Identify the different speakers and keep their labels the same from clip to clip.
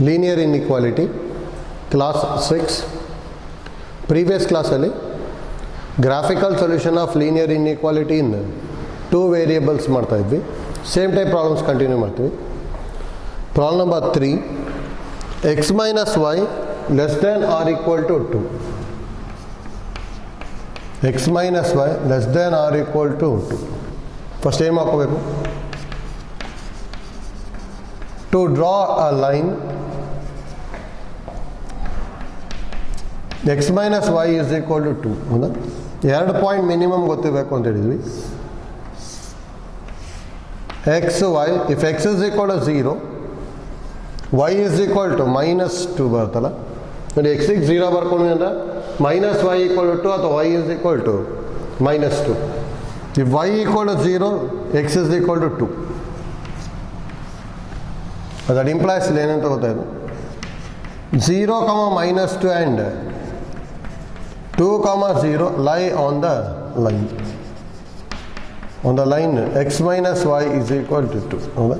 Speaker 1: Linear inequality class 6. Previous ಕ್ಲಾಸಲ್ಲಿ graphical solution of linear inequality in 2 variables ಮಾಡ್ತಾ ಇದ್ವಿ. Same type problems continue ಮಾಡ್ತೀವಿ. Problem number 3, x minus y less than or equal to 2. x minus y less than or equal to 2. First ಏನು ಮಾಡ್ಕೋಬೇಕು? To draw a line x minus y is equal to 2. ಹೌದಾ? 2 point minimum ಗೊತ್ತಿರಬೇಕು ಅಂತ ಹೇಳಿದ್ವಿ. x y, if x is equal to 0, y is equal to -2 ಬರುತ್ತಲ್ಲ. ನೋಡಿ, x ಗೆ 0 ಬರ್ಕೊಂಡ್ವಿ ಅಂದರೆ ಮೈನಸ್ y equal to 2 ಅಥವಾ y is equal to -2. if y equal to 0, x is equal to 2. that implies ಏನಂತ ಗೊತ್ತಾಯಿತು? 0, -2 and 2, 0 lie on the line. On the line x minus y is equal to 2. ಹೌದಾ?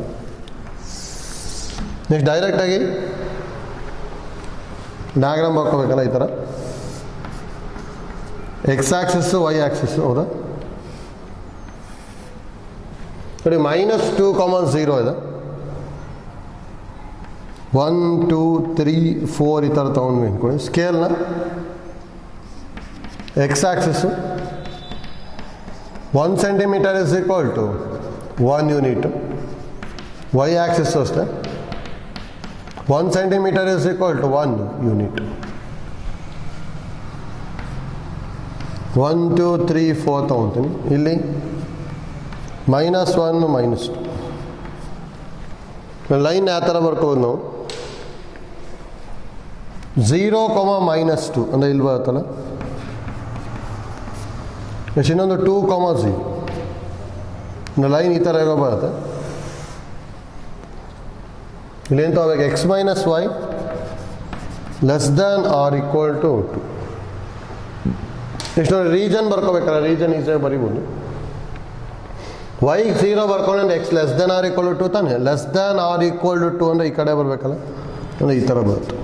Speaker 1: Next ಡೈರೆಕ್ಟಾಗಿ diagram ಬರ್ಕೋಬೇಕಲ್ಲ ಈ ಥರ. X axis y axis. ಹೌದಾ? ನೋಡಿ, -2, 0 ಇದೆ. 1, 2, 3, 4 ಈ ಥರ ತೊಗೊಂಡ್ವಿ ಅಂದ್ಕೊಳ್ಳಿ. ಸ್ಕೇಲ್ನ X axis 1 centimeter is equal to 1 unit. y axis ಅಷ್ಟೇ 1 centimeter is equal to 1 unit. 1, 2, 3, 4 ತಗೊಳ್ತೀನಿ. ಇಲ್ಲಿ -1, -2. ಲೈನ್ ಯಾವ ಥರ ಬರ್ಕೋಬೋದು ನಾವು? 0, -2 ಅಂದರೆ ಇಲ್ಲಿ ಬರುತ್ತಲ್ಲ. ನೆಕ್ಸ್ಟ್ ಇನ್ನೊಂದು 2, 0 ಲೈನ್ ಈ ಥರ ಹೇಗೋ ಬರುತ್ತೆ. ಇಲ್ಲೇನು ತಗೋಬೇಕು? x minus y less than or equal to 2. Next ನೋಡಿ, ರೀಜನ್ ಬರ್ಕೋಬೇಕಲ್ಲ. ರೀಜನ್ ಈಸಿಯಾಗಿ ಬರಿಬೋದು. y 0 ಬರ್ಕೊಂಡ್ರೆ x less than or equal to 2 ತಾನೆ. less than or equal to 2 ಅಂದರೆ ಈ ಕಡೆ ಬರಬೇಕಲ್ಲ. ಅಂದರೆ ಈ ಥರ ಬರುತ್ತೆ.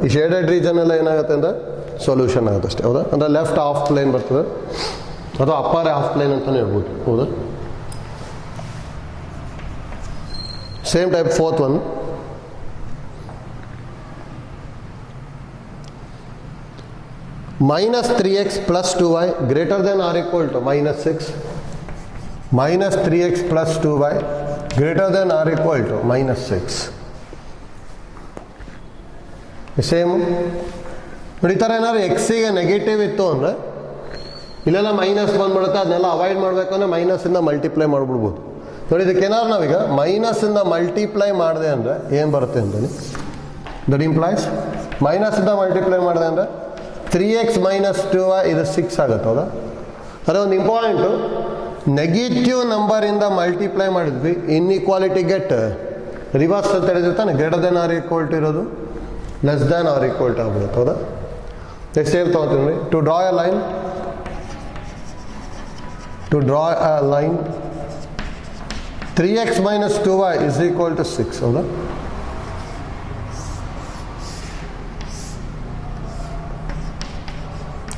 Speaker 1: ಈ ಶೇಡೆಡ್ ರೀಜನ್ ಎಲ್ಲ ಏನಾಗುತ್ತೆ ಅಂದರೆ ಸೊಲ್ಯೂಷನ್ ಆಗುತ್ತೆ ಅಷ್ಟೇ. ಹೌದಾ? ಅಂದರೆ ಲೆಫ್ಟ್ ಹಾಫ್ ಪ್ಲೇನ್ ಬರ್ತದೆ ಅಥವಾ ಅಪ್ಪರ್ ಹಾಫ್ ಪ್ಲೇನ್ ಅಂತಲೇ ಹೇಳ್ಬೋದು. ಹೌದಾ? Same type fourth one. -3x plus 2y greater than or equal to -6. -3x plus 2y greater than or equal to -6. Same ನೋಡಿ, ಈ ಥರ ಏನಾದ್ರು ಎಕ್ಸಿಗೆ ನೆಗೆಟಿವ್ ಇತ್ತು ಅಂದರೆ ಇಲ್ಲೆಲ್ಲ ಮೈನಸ್ ಬಂದ್ಬಿಡುತ್ತೆ. ಅದನ್ನೆಲ್ಲ ಅವಾಯ್ಡ್ ಮಾಡಬೇಕು ಅಂದರೆ ಮೈನಸ್ಸಿಂದ ಮಲ್ಟಿಪ್ಲೈ ಮಾಡಿಬಿಡ್ಬೋದು. ನೋಡಿ, ಇದಕ್ಕೇನಾದ್ರು ನಾವೀಗ ಮೈನಸ್ಸಿಂದ ಮಲ್ಟಿಪ್ಲೈ ಮಾಡಿದೆ ಅಂದರೆ ಏನು ಬರುತ್ತೆ ಅಂತೇಳಿ. ದಟ್ ಇಂಪ್ಲೈಸ್ ಮೈನಸ್ಸಿಂದ ಮಲ್ಟಿಪ್ಲೈ ಮಾಡಿದೆ ಅಂದರೆ 3x minus 2y ಇದು 6 ಆಗುತ್ತೆ. ಹೌದಾ? ಅದೇ ಒಂದು ಇಂಪಾರ್ಟೆಂಟು, ನೆಗೆಟಿವ್ ನಂಬರಿಂದ ಮಲ್ಟಿಪ್ಲೈ ಮಾಡಿದ್ವಿ, ಇನ್ಇಕ್ವಾಲಿಟಿ ಗೆಟ್ ರಿವರ್ಸ್ ಅಂತ ಹೇಳಿದಿರ್ತಾನೆ. Greater than or equal to ಇರೋದು less than or equal to ಆಗ್ಬಿಡುತ್ತೆ. ಹೌದಾ? ನೆಕ್ಸ್ಟ್ ಏನು ತೊಗೊಳ್ತೀನಿ? To draw a line, to draw a line 3x minus 2y is equal to 6. ಹೌದಾ?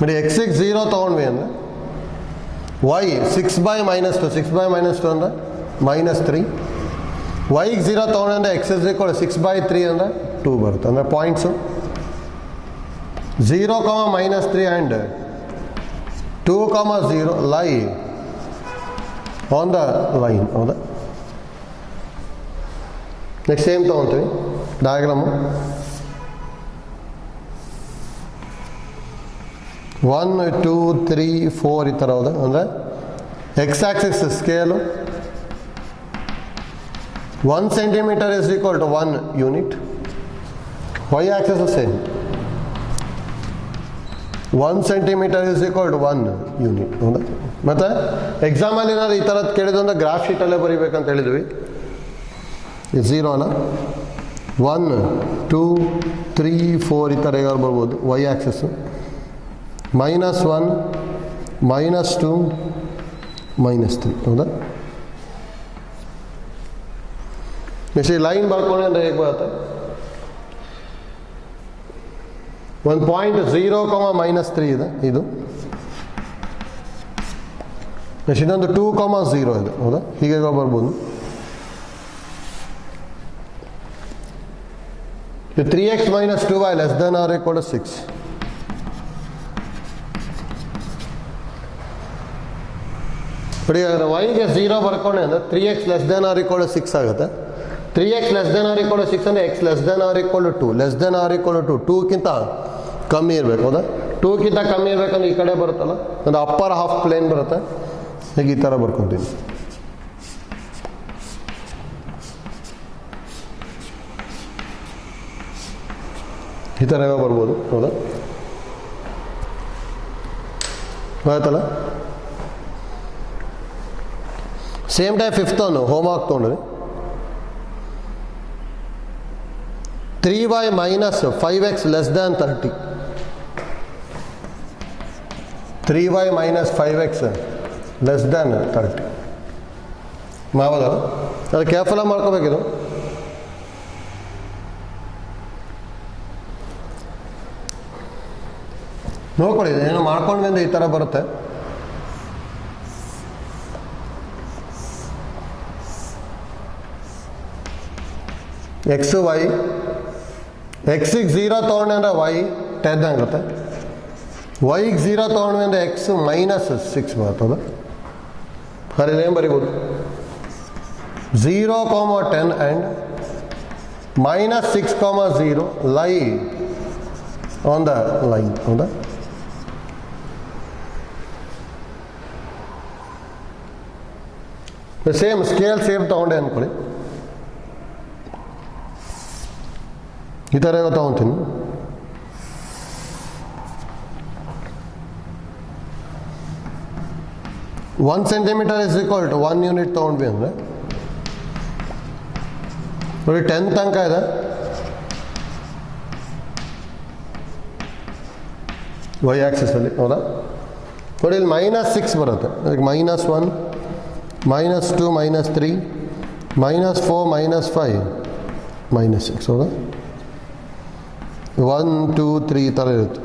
Speaker 1: ನೋಡಿ, ಎಕ್ಸಿಗೆ 0 ತೊಗೊಂಡ್ವಿ ಅಂದರೆ y 6/-2, 6/-2 ಅಂದರೆ -3. yಗೆ 0 ತೊಗೊಂಡ್ರೆ ಅಂದರೆ x is equal to 6/3 ಅಂದರೆ 2 ಬರುತ್ತೆ. ಅಂದರೆ ಪಾಯಿಂಟ್ಸು 0, -3 ಆ್ಯಂಡ್ 2, 0 ಲೈ ಆನ್ ದ ಲೈನ್. ಹೌದಾ? ನೆಕ್ಸ್ಟ್ ಸೇಮ್ ತೊಗೊಳ್ತೀವಿ ಡಯಾಗ್ರಾಮು. 1, 2, 3, 4 ಈ ಥರ. ಹೌದಾ? ಅಂದರೆ X Axis scale 1 centimeter is equal to 1 unit. y axis is same. 1 centimeter is equal to 1 unit. ಹೌದಾ? ಮತ್ತು ಎಕ್ಸಾಮಲ್ಲಿ ಏನಾದ್ರು ಈ ಥರದ್ದು ಕೇಳಿದ್ರು ಅಂದರೆ ಗ್ರಾಫ್ ಶೀಟಲ್ಲೇ ಬರೀಬೇಕಂತ ಹೇಳಿದ್ವಿ. 0 ಅಲ್ಲ, 1, 2, 3, 4 ಈ ಥರ ಹೇಗಾದ್ರು ಬರ್ಬೋದು. y ಆಕ್ಸಿಸ್ಸು -1, -2, -3 ಹೌದಾ. ನೆಕ್ಸ್ಟ್ ಈ ಲೈನ್ ಬರ್ಕೊಂಡೆ ಅಂದರೆ ಹೇಗೆ ಬರುತ್ತೆ, ಒಂದು ಪಾಯಿಂಟ್ 0, -3 ಇದೆ ಇದು. ನೆಕ್ಸ್ಟ್ ಇನ್ನೊಂದು 2, 0 ಇದೆ ಹೌದಾ. ಹೀಗೆ ಬರ್ಬೋದು. 3x - 2y ≤ 6. ನೋಡಿ yಗೆ 0 ಬರ್ಕೊಂಡೆ ಅಂದರೆ 3x ≤ 6 ಆಗುತ್ತೆ. 3x ≤ 6 ಅಂದರೆ x ≤ 2 2ಕ್ಕಿಂತ ಕಮ್ಮಿ ಇರಬೇಕು ಹೌದಾ. 2ಕ್ಕಿಂತ ಕಮ್ಮಿ ಇರಬೇಕಂದ್ರೆ ಈ ಕಡೆ ಬರುತ್ತಲ್ಲ, ಒಂದು ಅಪ್ಪರ್ ಹಾಫ್ ಪ್ಲೇನ್ ಬರುತ್ತೆ. ಹೀಗೆ ಈ ಥರ ಬರ್ಕೊತೀನಿ. ಈ ಥರ ಬರ್ಬೋದು ಹೌದಾ. ಆಯ್ತಲ್ಲ. Same time 5th home work ತೊಗೊಂಡ್ರಿ. 3y - 5x < 30. 3y - 5x < 30 ಮಾಡೋದಲ್ಲ. ಅದು ಕೇರ್ಫುಲ್ಲಾಗಿ ಮಾಡ್ಕೋಬೇಕಿದು. ನೋಡ್ಕೊಳ್ಳಿ, ಏನೋ ಮಾಡ್ಕೊಂಡ್ರಿಂದ ಈ ಥರ ಬರುತ್ತೆ. x y, x-ಗೆ 0 ತೊಗೊಂಡೆ ಅಂದರೆ y 10 ಆಗುತ್ತೆ. y-ಗೆ 0 ತೊಗೊಂಡ್ವಿ ಅಂದರೆ x -6 ಬರ್ತದೆ. ಅಲ್ಲಿ ಏನು ಬರಿಬೋದು, 0, 10 ಆ್ಯಂಡ್ -6, 0 ಲೈ ಆನ್ ದ ಲೈನ್ ಹೌದಾ. ಸೇಮ್ ಸ್ಕೇಲ್ ಸೇಮ್ ತೊಗೊಂಡೆ ಅಂದ್ಕೊಳ್ಳಿ. ಈ ಥರ ತೊಗೊತೀನಿ. ಒನ್ ಸೆಂಟಿಮೀಟರ್ = 1 ಯೂನಿಟ್ ತೊಗೊಂಡ್ವಿ ಅಂದರೆ ನೋಡಿ 10 ತನಕ ಇದೆ. y ಆಕ್ಸಿಸಲ್ಲಿ ಹೌದಾ. ನೋಡಿ ಇಲ್ಲಿ -6 ಬರುತ್ತೆ, ಅದಕ್ಕೆ -1, -2, -3, -4, -5, -6 ಹೌದಾ. 1, 2, 3 ಈ ಥರ ಇರುತ್ತೆ.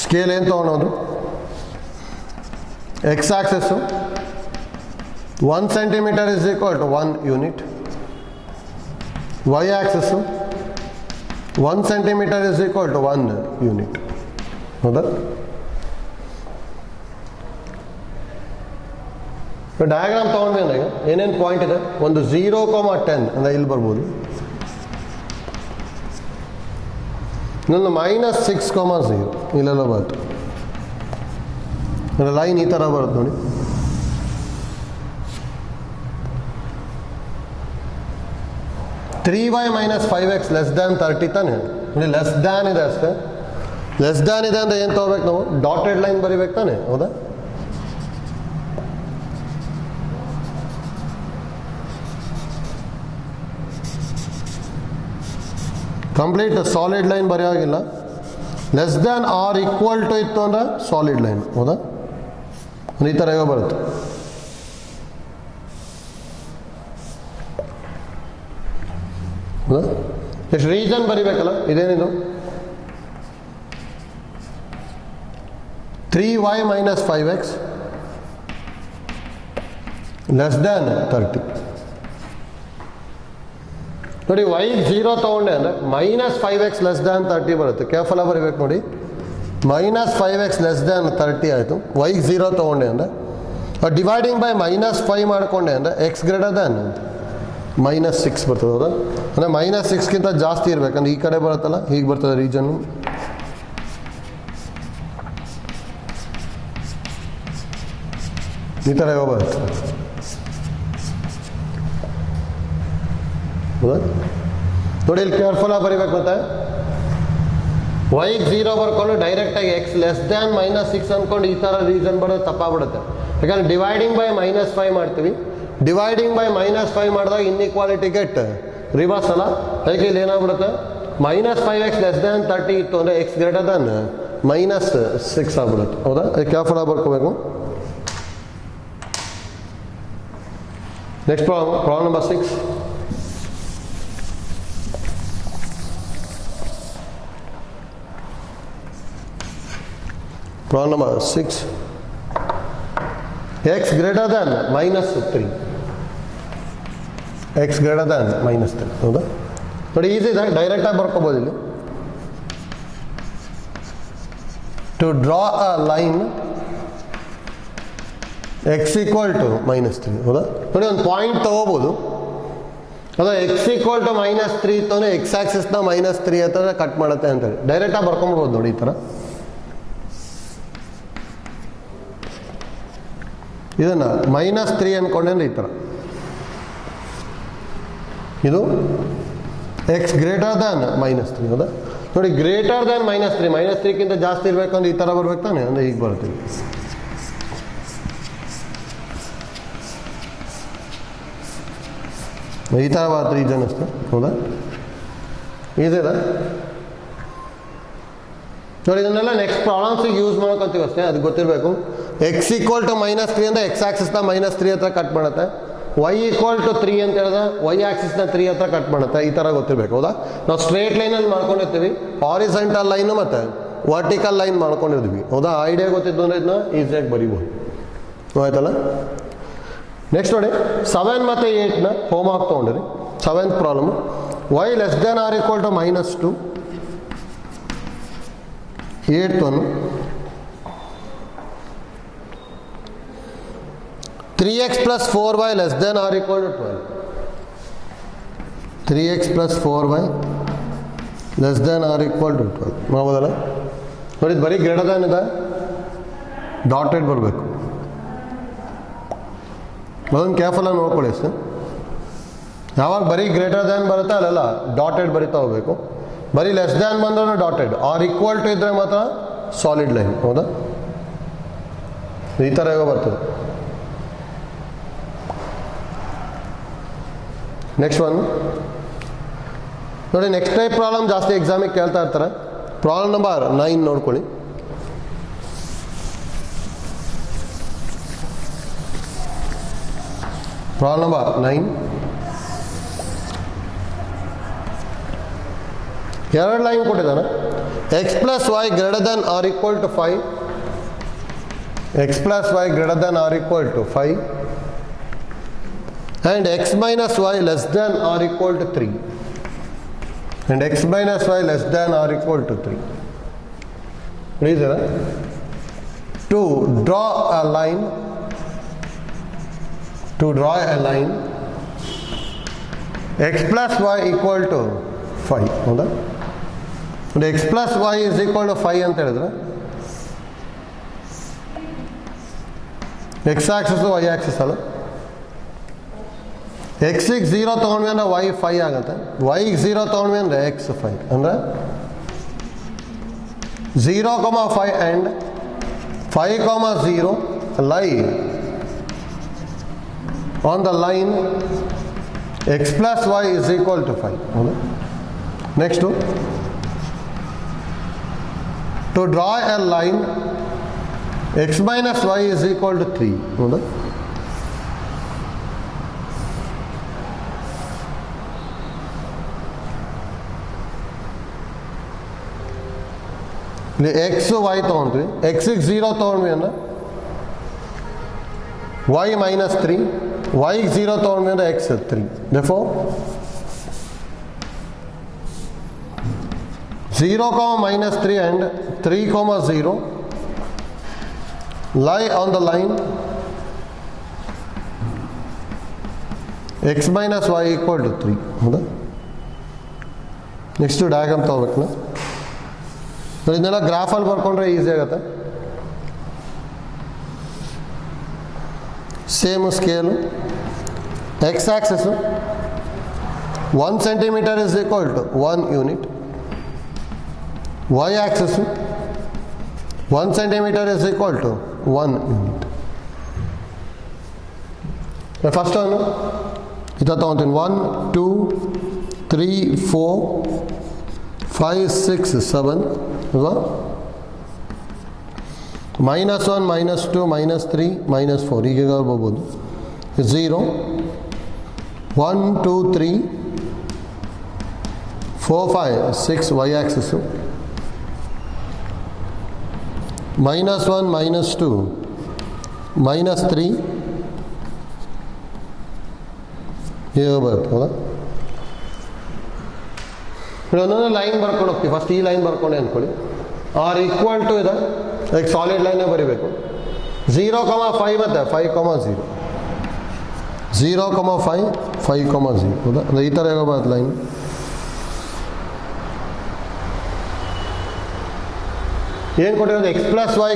Speaker 1: ಸ್ಕೇಲ್ ಏನು ತೊಗೊಳೋದು, X access 1 centimetre = 1 unit. y access 1 centimetre = 1 unit ಹೌದಾ. ಡಯಾಗ್ರಾಮ್ ತೊಗೊಂಡ್ವಿ ಅಂದಾಗ ಏನೇನು ಪಾಯಿಂಟ್ ಇದೆ, ಒಂದು 0, 10 ಅಂದರೆ ಇಲ್ಲಿ ಬರ್ಬೋದು. ಇನ್ನೊಂದು -6, 0 ಇಲ್ಲೆಲ್ಲ ಬರುತ್ತೆ. ಲೈನ್ ಈ ಥರ ಬರುತ್ತೆ ನೋಡಿ. (3y - 5x < 30 ತಾನೆ ನೋಡಿ. ಲೆಸ್ ದ್ಯಾನ್ ಇದೆ ಅಷ್ಟೇ. ಲೆಸ್ ದ್ಯಾನ್ ಇದೆ ಅಂದರೆ ಏನು ತೊಗೋಬೇಕು ನಾವು, ಡಾಟೆಡ್ ಲೈನ್ ಬರಿಬೇಕು ತಾನೆ ಹೌದಾ. ಕಂಪ್ಲೀಟ್ ಸಾಲಿಡ್ ಲೈನ್ ಬರೆಯೋಗಿಲ್ಲ. Less than or equal to ಇತ್ತು ಅಂದರೆ ಸಾಲಿಡ್ ಲೈನ್ ಹೌದಾ. ಈ ಥರ ಹೇಗೋ ಬರುತ್ತೆ. ಹೌದಾ. ಎಷ್ಟು ರೀಸನ್ ಬರಿಬೇಕಲ್ಲ, ಇದೇನಿದು 3y - 5x < 30. ನೋಡಿ y-ಗೆ 0 ತೊಗೊಂಡೆ ಅಂದರೆ -5x < 30 ಬರುತ್ತೆ. ಕೇರ್ಫುಲ್ಲಾಗಿ ಬರೀಬೇಕು ನೋಡಿ. -5x < 30 ಆಯಿತು. y-ಗೆ 0 ತೊಗೊಂಡೆ ಅಂದರೆ ಡಿವೈಡಿಂಗ್ ಬೈ -5 ಮಾಡಿಕೊಂಡೆ ಅಂದರೆ x < -6 ಬರ್ತದೆ ಹೌದಾ. ಅಂದರೆ -6ಕ್ಕಿಂತ ಜಾಸ್ತಿ ಇರಬೇಕಂದ್ರೆ ಈ ಕಡೆ ಬರುತ್ತಲ್ಲ, ಹೀಗೆ ಬರ್ತದೆ ರೀಜನ್ನು. ಈ ಥರ ಬರುತ್ತೆ ಹೌದಾ. ನೋಡಿ ಇಲ್ಲಿ ಕೇರ್ಫುಲ್ಲಾಗಿ ಬರೀಬೇಕು. ಮತ್ತೆ y-ಗೆ 0 ಬರ್ಕೊಂಡು ಡೈರೆಕ್ಟಾಗಿ x < -6 ಅಂದ್ಕೊಂಡು ಈ ಥರ ರೀಸನ್ ಬರೋದು ತಪ್ಪಾಗ್ಬಿಡುತ್ತೆ. ಯಾಕಂದ್ರೆ ಡಿವೈಡಿಂಗ್ ಬೈ -5 ಮಾಡ್ತೀವಿ. ಡಿವೈಡಿಂಗ್ ಬೈ -5 ಮಾಡಿದಾಗ ಇನ್ಇಕ್ವಾಲಿಟಿ ಗೆಟ್ ರಿವರ್ಸ್ ಅಲ್ಲ. ಅದಕ್ಕೆ ಇಲ್ಲಿ ಏನಾಗ್ಬಿಡುತ್ತೆ, -5x < 30 ಇತ್ತು ಅಂದರೆ x < -6 ಆಗ್ಬಿಡುತ್ತೆ ಹೌದಾ. ಅದಕ್ಕೆ ಕೇರ್ಫುಲ್ಲಾಗಿ ಬರ್ಕೋಬೇಕು. Next problem number 6. Problem number 6. X greater than minus 3. X greater than minus 3. ಹೌದಾ ನೋಡಿ, ಈಸಿ ಇದೆ, ಡೈರೆಕ್ಟಾಗಿ ಬರ್ಕೋಬೋದು ಇಲ್ಲಿ. To draw a line x equal to minus 3. ಹೌದಾ ನೋಡಿ, ಒಂದು ಪಾಯಿಂಟ್ ತೊಗೋಬೋದು. ಅದು x ಈಕ್ವಲ್ ಟು ಮೈನಸ್ 3 ಇತ್ತು ಎಕ್ಸ್ ಆಕ್ಸಿಸ್ನ ಮೈನಸ್ 3 ಹತ್ರ ಕಟ್ ಮಾಡುತ್ತೆ ಅಂತೇಳಿ ಡೈರೆಕ್ಟಾಗಿ ಬರ್ಕೊಂಬೋದು ನೋಡಿ. ಈ ಥರ ಇದನ್ನು ಮೈನಸ್ 3 ಅಂದ್ಕೊಂಡ್ರೆ ಈ ಥರ, ಇದು ಎಕ್ಸ್ ಗ್ರೇಟರ್ ದ್ಯಾನ್ ಮೈನಸ್ 3. ಹೌದಾ ನೋಡಿ, ಗ್ರೇಟರ್ ದ್ಯಾನ್ ಮೈನಸ್ 3, ಮೈನಸ್ 3ಕ್ಕಿಂತ ಜಾಸ್ತಿ ಇರಬೇಕಂದ್ರೆ ಈ ಥರ ಬರ್ಬೇಕು ತಾನೆ, ಅಂದರೆ ಈಗ ಬರ್ತೀವಿ. ಈ ಥರ ಬರುತ್ತೆ ರೀಸನ್ ಅಷ್ಟೇ. ಹೌದಾ ಈಸಿದ ನೋಡಿ, ಇದನ್ನೆಲ್ಲ ನೆಕ್ಸ್ಟ್ ಪ್ರಾಬ್ಲಮ್ಸಿಗೆ ಯೂಸ್ ಮಾಡ್ಕೊತೀವಿ ಅಷ್ಟೇ, ಅದು ಗೊತ್ತಿರಬೇಕು. ಎಕ್ಸ್ ಈಕ್ವಲ್ ಟು ಮೈನಸ್ 3 ಅಂದರೆ ಎಕ್ಸ್ ಆಕ್ಸಿಸ್ನ ಮೈನಸ್ 3 ಹತ್ರ ಕಟ್ ಮಾಡುತ್ತೆ. ವೈ ಈಕ್ವಲ್ ಟು 3 ಅಂತ ಹೇಳಿದ್ರೆ ವೈ ಆಕ್ಸಿಸ್ನ 3 ಹತ್ರ ಕಟ್ ಮಾಡುತ್ತೆ. ಈ ಥರ ಗೊತ್ತಿರಬೇಕು. ಹೌದಾ ನಾವು ಸ್ಟ್ರೇಟ್ ಲೈನಲ್ಲಿ ಮಾಡ್ಕೊಂಡಿರ್ತೀವಿ, ಹಾರಿಸೆಂಟಲ್ ಲೈನು ಮತ್ತು ವರ್ಟಿಕಲ್ ಲೈನ್ ಮಾಡ್ಕೊಂಡಿರ್ತೀವಿ. ಹೌದಾ ಐಡಿಯಾ ಗೊತ್ತಿದ್ದು ಅಂದರೆ ಇದನ್ನ ಈಸಿಯಾಗಿ ಬರೀಬೋದು. ಆಯ್ತಲ್ಲ. ನೆಕ್ಸ್ಟ್ ನೋಡಿ, 7 ಮತ್ತು 8ನ ಹೋಮ್ವರ್ಕ್ ತೊಗೊಂಡಿರಿ. 7th problem, Y less than or equal to minus 2. 8th one, 3x plus 4y less than or equal to 12. 3x plus 4y less than or equal to 12. ಮಾಡ್ಬೋದಲ್ಲ ನೋಡಿ, ಬರೀ ಗ್ರೇಟರ್ ದ್ಯಾನ್ ಇದೆ, dotted ಬರಬೇಕು. ಅದೊಂದು ಕೇರ್ಫುಲ್ಲಾಗಿ ನೋಡ್ಕೊಳ್ಳಿ sir. ಯಾವಾಗ ಬರೀ greater than ಬರುತ್ತೆ ಅಲ್ಲೆಲ್ಲ ಡಾಟೆಡ್ ಬರಿತಾ ಹೋಗ್ಬೇಕು. ಬರೀ ಲೆಸ್ ದ್ಯಾನ್ ಬಂದ್ರೂ ಡಾಟೆಡ್, ಆರ್ ಈಕ್ವಲ್ ಟು ಇದ್ದರೆ ಮಾತ್ರ ಸಾಲಿಡ್ ಲೈನ್. ಹೌದಾ ಈ ಥರ ಹೇಗೋ ಬರ್ತದೆ. ನೆಕ್ಸ್ಟ್ ಒನ್ ನೋಡಿ, ನೆಕ್ಸ್ಟ್ ಟೈಪ್ ಪ್ರಾಬ್ಲಮ್ ಜಾಸ್ತಿ ಎಕ್ಸಾಮಿಗೆ ಕೇಳ್ತಾ ಇರ್ತಾರೆ. ಪ್ರಾಬ್ಲಮ್ ನಂಬರ್ 9 ನೋಡ್ಕೊಳ್ಳಿ. ಪ್ರಾಬ್ಲಮ್ ನಂಬರ್ 9, ಎರಡು ಲೈನ್ ಕೊಟ್ಟಿದ್ದಾನೆ. X plus Y greater than or equal to 5. X plus Y greater than or equal to 5 and x minus y less than or equal to 3. And x minus y less than or equal to 3. Reason to draw a line. To draw a line, x plus y equal to 5. ಹೌದಾ x plus y is equal to 5 ಅಂತ ಹೇಳಿದ್ರೆ x Axis y Axis ಅಲ್ಲ. ಎಕ್ಸಿಗೆ 0 ತೊಗೊಂಡ್ವಿ ಅಂದರೆ Y 5 ಆಗುತ್ತೆ. ವೈಗೆ 0 ತೊಗೊಂಡ್ವಿ ಅಂದರೆ X 5. ಅಂದರೆ 0,5 and 5,0 lie on the line x plus y is equal to 5. ಹೌದಾ next, to draw a line x minus y is equal to 3. ಹೌದಾ ಇಲ್ಲಿ ಎಕ್ಸ್ ವೈ ತೊಗೊಂಡ್ವಿ, ಎಕ್ಸಿಗೆ 0 ತೊಗೊಂಡ್ವಿ ಅಂದರೆ ವೈ ಮೈನಸ್ 3, ವೈಗೆ 0 ತೊಗೊಂಡ್ವಿ ಅಂದರೆ X 3. therefore 0, minus 3 and 3, 0 lie on the line x minus y equal to 3. ಹೌದಾ next diagram ತೊಗೋಬೇಕು. ಇದನ್ನೆಲ್ಲ ಗ್ರಾಫಲ್ಲಿ ಬರ್ಕೊಂಡ್ರೆ ಈಸಿ ಆಗುತ್ತೆ. Same scale, x axis 1 centimetre is equal to 1 unit. Y axis 1 centimetre is equal to 1 unit. First ಅವನು ಇದು ತೊಗೊತೀನಿ. 1, 2, 3, 4, 5, 6, 7 ಅಲ್ವಾ. -1, -2, -3, -4 ಹೀಗೆ ಬರ್ಬೋದು. 0, 1 2 3 4 5 6 y axis, -1 -2 -3 ಹೀಗೆ ಬರುತ್ತೆ ಹೌದಾ. ಒಂದೊಂದು ಲೈನ್ ಬರ್ಕೊಂಡು ಹೋಗ್ತೀವಿ. ಫಸ್ಟ್ ಈ ಲೈನ್ ಬರ್ಕೊಂಡೆ ಅಂದ್ಕೊಳ್ಳಿ. ಆರ್ ಈಕ್ವಲ್ ಟು ಇದೆ, ಅದಕ್ಕೆ ಸಾಲಿಡ್ ಲೈನೇ ಬರೀಬೇಕು. 0,5 ಮತ್ತು 5,0 0,5 5,0 ಹೌದಾ. ಅಂದರೆ ಈ ಥರ ಹೇಗಬಾರ್ದು ಲೈನ್. ಏನು ಕೊಟ್ಟಿರೋದು? x + y >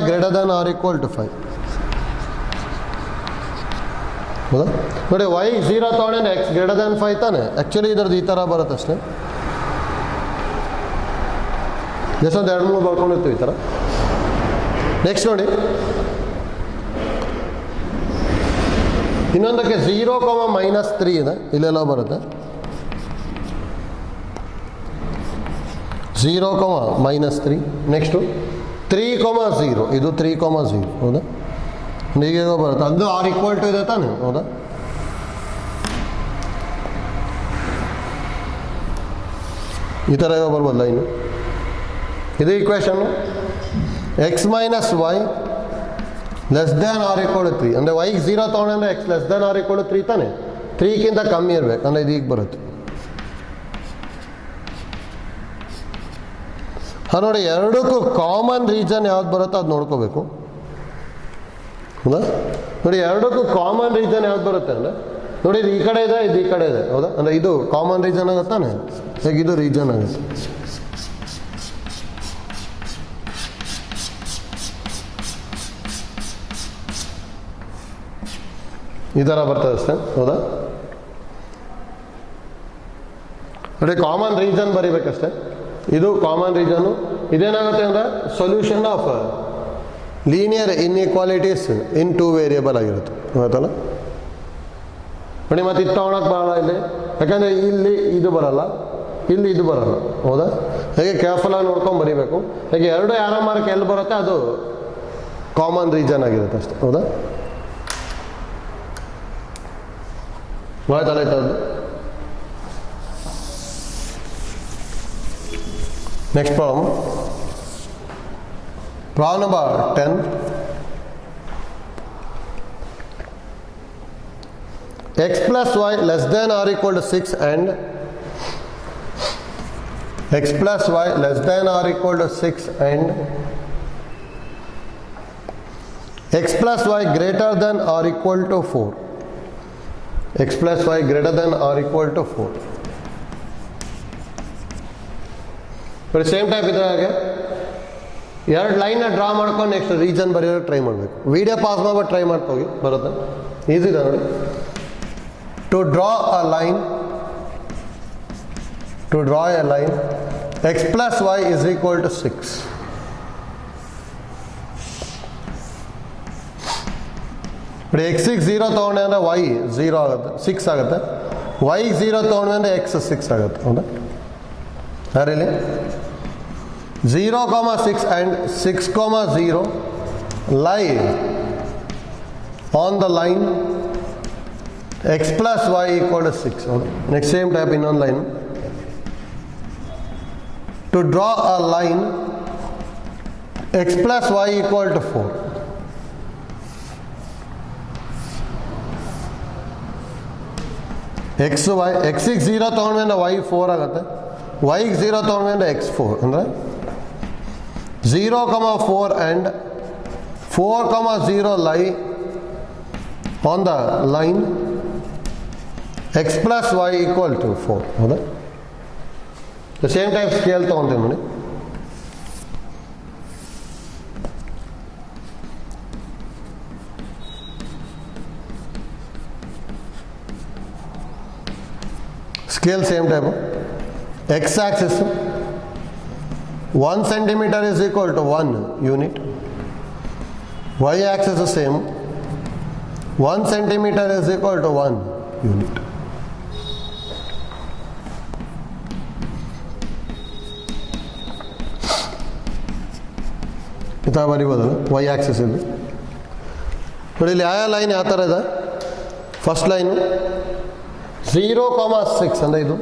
Speaker 1: r = 5 ಹೌದಾ. ನೋಡಿ y 0 ತೊಗೊಂಡ್ರೆ x > 5 ತಾನೆ. ಆ್ಯಕ್ಚುಲಿ ಇದ್ರದ್ದು ಈ ಥರ ಬರುತ್ತೆ ಅಷ್ಟೇ. ಎಷ್ಟೊಂದು 2-3 ಬರ್ಕೊಂಡಿರ್ತೀವಿ ಈ ಥರ. ನೆಕ್ಸ್ಟ್ ನೋಡಿ, ಇನ್ನೊಂದಕ್ಕೆ 0, -3 ಇದೆ, ಇಲ್ಲೆಲ್ಲ ಬರುತ್ತೆ. 0, -3. ನೆಕ್ಸ್ಟು 3,0 ಇದು 3,0 ಹೌದಾ. ಹೀಗೆ ಬರುತ್ತೆ. ಅದು r = ಇದೆ ತಾನೆ ಹೌದಾ. ಈ ಥರ ಬರ್ಬೋದು ಲೈನು. ಇದು ಈಕ್ವೇಷನ್ನು. x - y < r = 3 ಅಂದರೆ y 0 ತೊಗೊಂಡ್ರೆ x < r = 3 ತಾನೆ. 3ಕ್ಕಿಂತ ಕಮ್ಮಿ ಇರಬೇಕು ಅಂದರೆ ಇದು ಈಗ ಬರುತ್ತೆ. ಹಾಂ ನೋಡಿ, ಎರಡಕ್ಕೂ ಕಾಮನ್ ರೀಜನ್ ಯಾವ್ದು ಬರುತ್ತೋ ಅದು ನೋಡ್ಕೋಬೇಕು ಹೌದಾ. ನೋಡಿ ಎರಡಕ್ಕೂ ಕಾಮನ್ ರೀಜನ್ ಯಾವ್ದು ಬರುತ್ತೆ ಅಂದರೆ, ನೋಡಿ ಇದು ಈ ಕಡೆ ಇದೆ, ಇದು ಈ ಕಡೆ ಇದೆ ಹೌದಾ. ಅಂದರೆ ಇದು ಕಾಮನ್ ರೀಜನ್ ಆಗುತ್ತಾನೆ, ಹೇಗೆ ಇದು ರೀಜನ್ ಆಗುತ್ತೆ. ಈ ಥರ ಬರ್ತದೆ ಅಷ್ಟೇ ಹೌದಾ. ನೋಡಿ ಕಾಮನ್ ರೀಜನ್ ಬರೀಬೇಕಷ್ಟೆ. ಇದು ಕಾಮನ್ ರೀಜನು. ಇದೇನಾಗುತ್ತೆ ಅಂದರೆ solution of linear inequalities in 2 variable ಆಗಿರುತ್ತೆ ಗೊತ್ತಲ್ಲ. ನೋಡಿ ಮತ್ತೆ ಇದು ತೊಗೊಳಕ್ಕೆ ಬರಲ್ಲ ಇಲ್ಲಿ, ಯಾಕಂದರೆ ಇಲ್ಲಿ ಇದು ಬರಲ್ಲ, ಇಲ್ಲಿ ಇದು ಬರಲ್ಲ ಹೌದಾ. ಹೇಗೆ ಕೇರ್ಫುಲ್ಲಾಗಿ ನೋಡ್ಕೊಂಡು ಬರೀಬೇಕು. ಹೇಗೆ ಎರಡು ಯಾರೋ ಮಾರ್ಕ್ ಎಲ್ಲಿ ಬರುತ್ತೆ ಅದು ಕಾಮನ್ ರೀಜನ್ ಆಗಿರುತ್ತೆ ಅಷ್ಟೇ ಹೌದಾ. ಆಯ್ತಲ್ಲ ಆಯ್ತದ್ದು. Next problem number 10. x + y < r = 6 and x + y < r = 6 and x + y < r = 4. x + y < r = 4. ಬರೀ ಸೇಮ್ ಟೈಪ್ ಇದ್ರೆ ಹಾಗೆ ಎರಡು ಲೈನ್ನ ಡ್ರಾ ಮಾಡ್ಕೊಂಡು ನೆಕ್ಸ್ಟ್ ರೀಜನ್ ಬರೆಯೋಕ್ಕೆ ಟ್ರೈ ಮಾಡಬೇಕು. ವಿಡಿಯೋ ಪಾಸ್ ಮಾಡ್ಬಿಟ್ಟು ಟ್ರೈ ಮಾಡ್ಕೋಗಿ ಬರುತ್ತೆ. ಈಸಿ ಇದೆ ನೋಡಿ. To draw a line x + y = 6. ನೋಡಿ ಎಕ್ಸಿಗೆ 0 ತೊಗೊಂಡೆ ಅಂದರೆ y 0 ಆಗುತ್ತೆ, 6 ಆಗುತ್ತೆ. yಗೆ 0 ತೊಗೊಂಡೆ ಅಂದರೆ x 6 ಆಗುತ್ತೆ ಹೌದಾ. ಯಾರಿಲ್ಲಿ 0,6 and 6,0 lie on the line x + y = 6 ಹೌದಾ. ನೆಕ್ಸ್ಟ್ ಸೇಮ್ ಟೈಪ್ ಇನ್ನೊಂದು line. To draw a line x + y = 4. ಎಕ್ಸಿಗೆ 0 ತೊಗೊಂಡ್ರೆ y 4 ಆಗುತ್ತೆ, yಗೆ 0 ತೊಗೊಂಡ್ರೆ x 4 ಅಂದರೆ 0,4 and 4,0 lie on the line x + y = 4 ಹೌದಾ. ಸೇಮ್ ಟೈಪ್ ಸ್ಕೇಲ್ ತೊಗೊತೀವಿ ನೋಡಿ. Scale same type. X Axis 1 centimeter = 1 unit. Y axis is same, 1 centimeter = 1 unit. ಈ ಥರ ಬರಿಬೋದು y axis ಇದು. ನೋಡಿ ಇಲ್ಲಿ ಯಾವ ಲೈನ್ ಯಾವ ಥರ ಇದೆ. ಫಸ್ಟ್ ಲೈನು 0,6 ಅಂದರೆ ಇದು.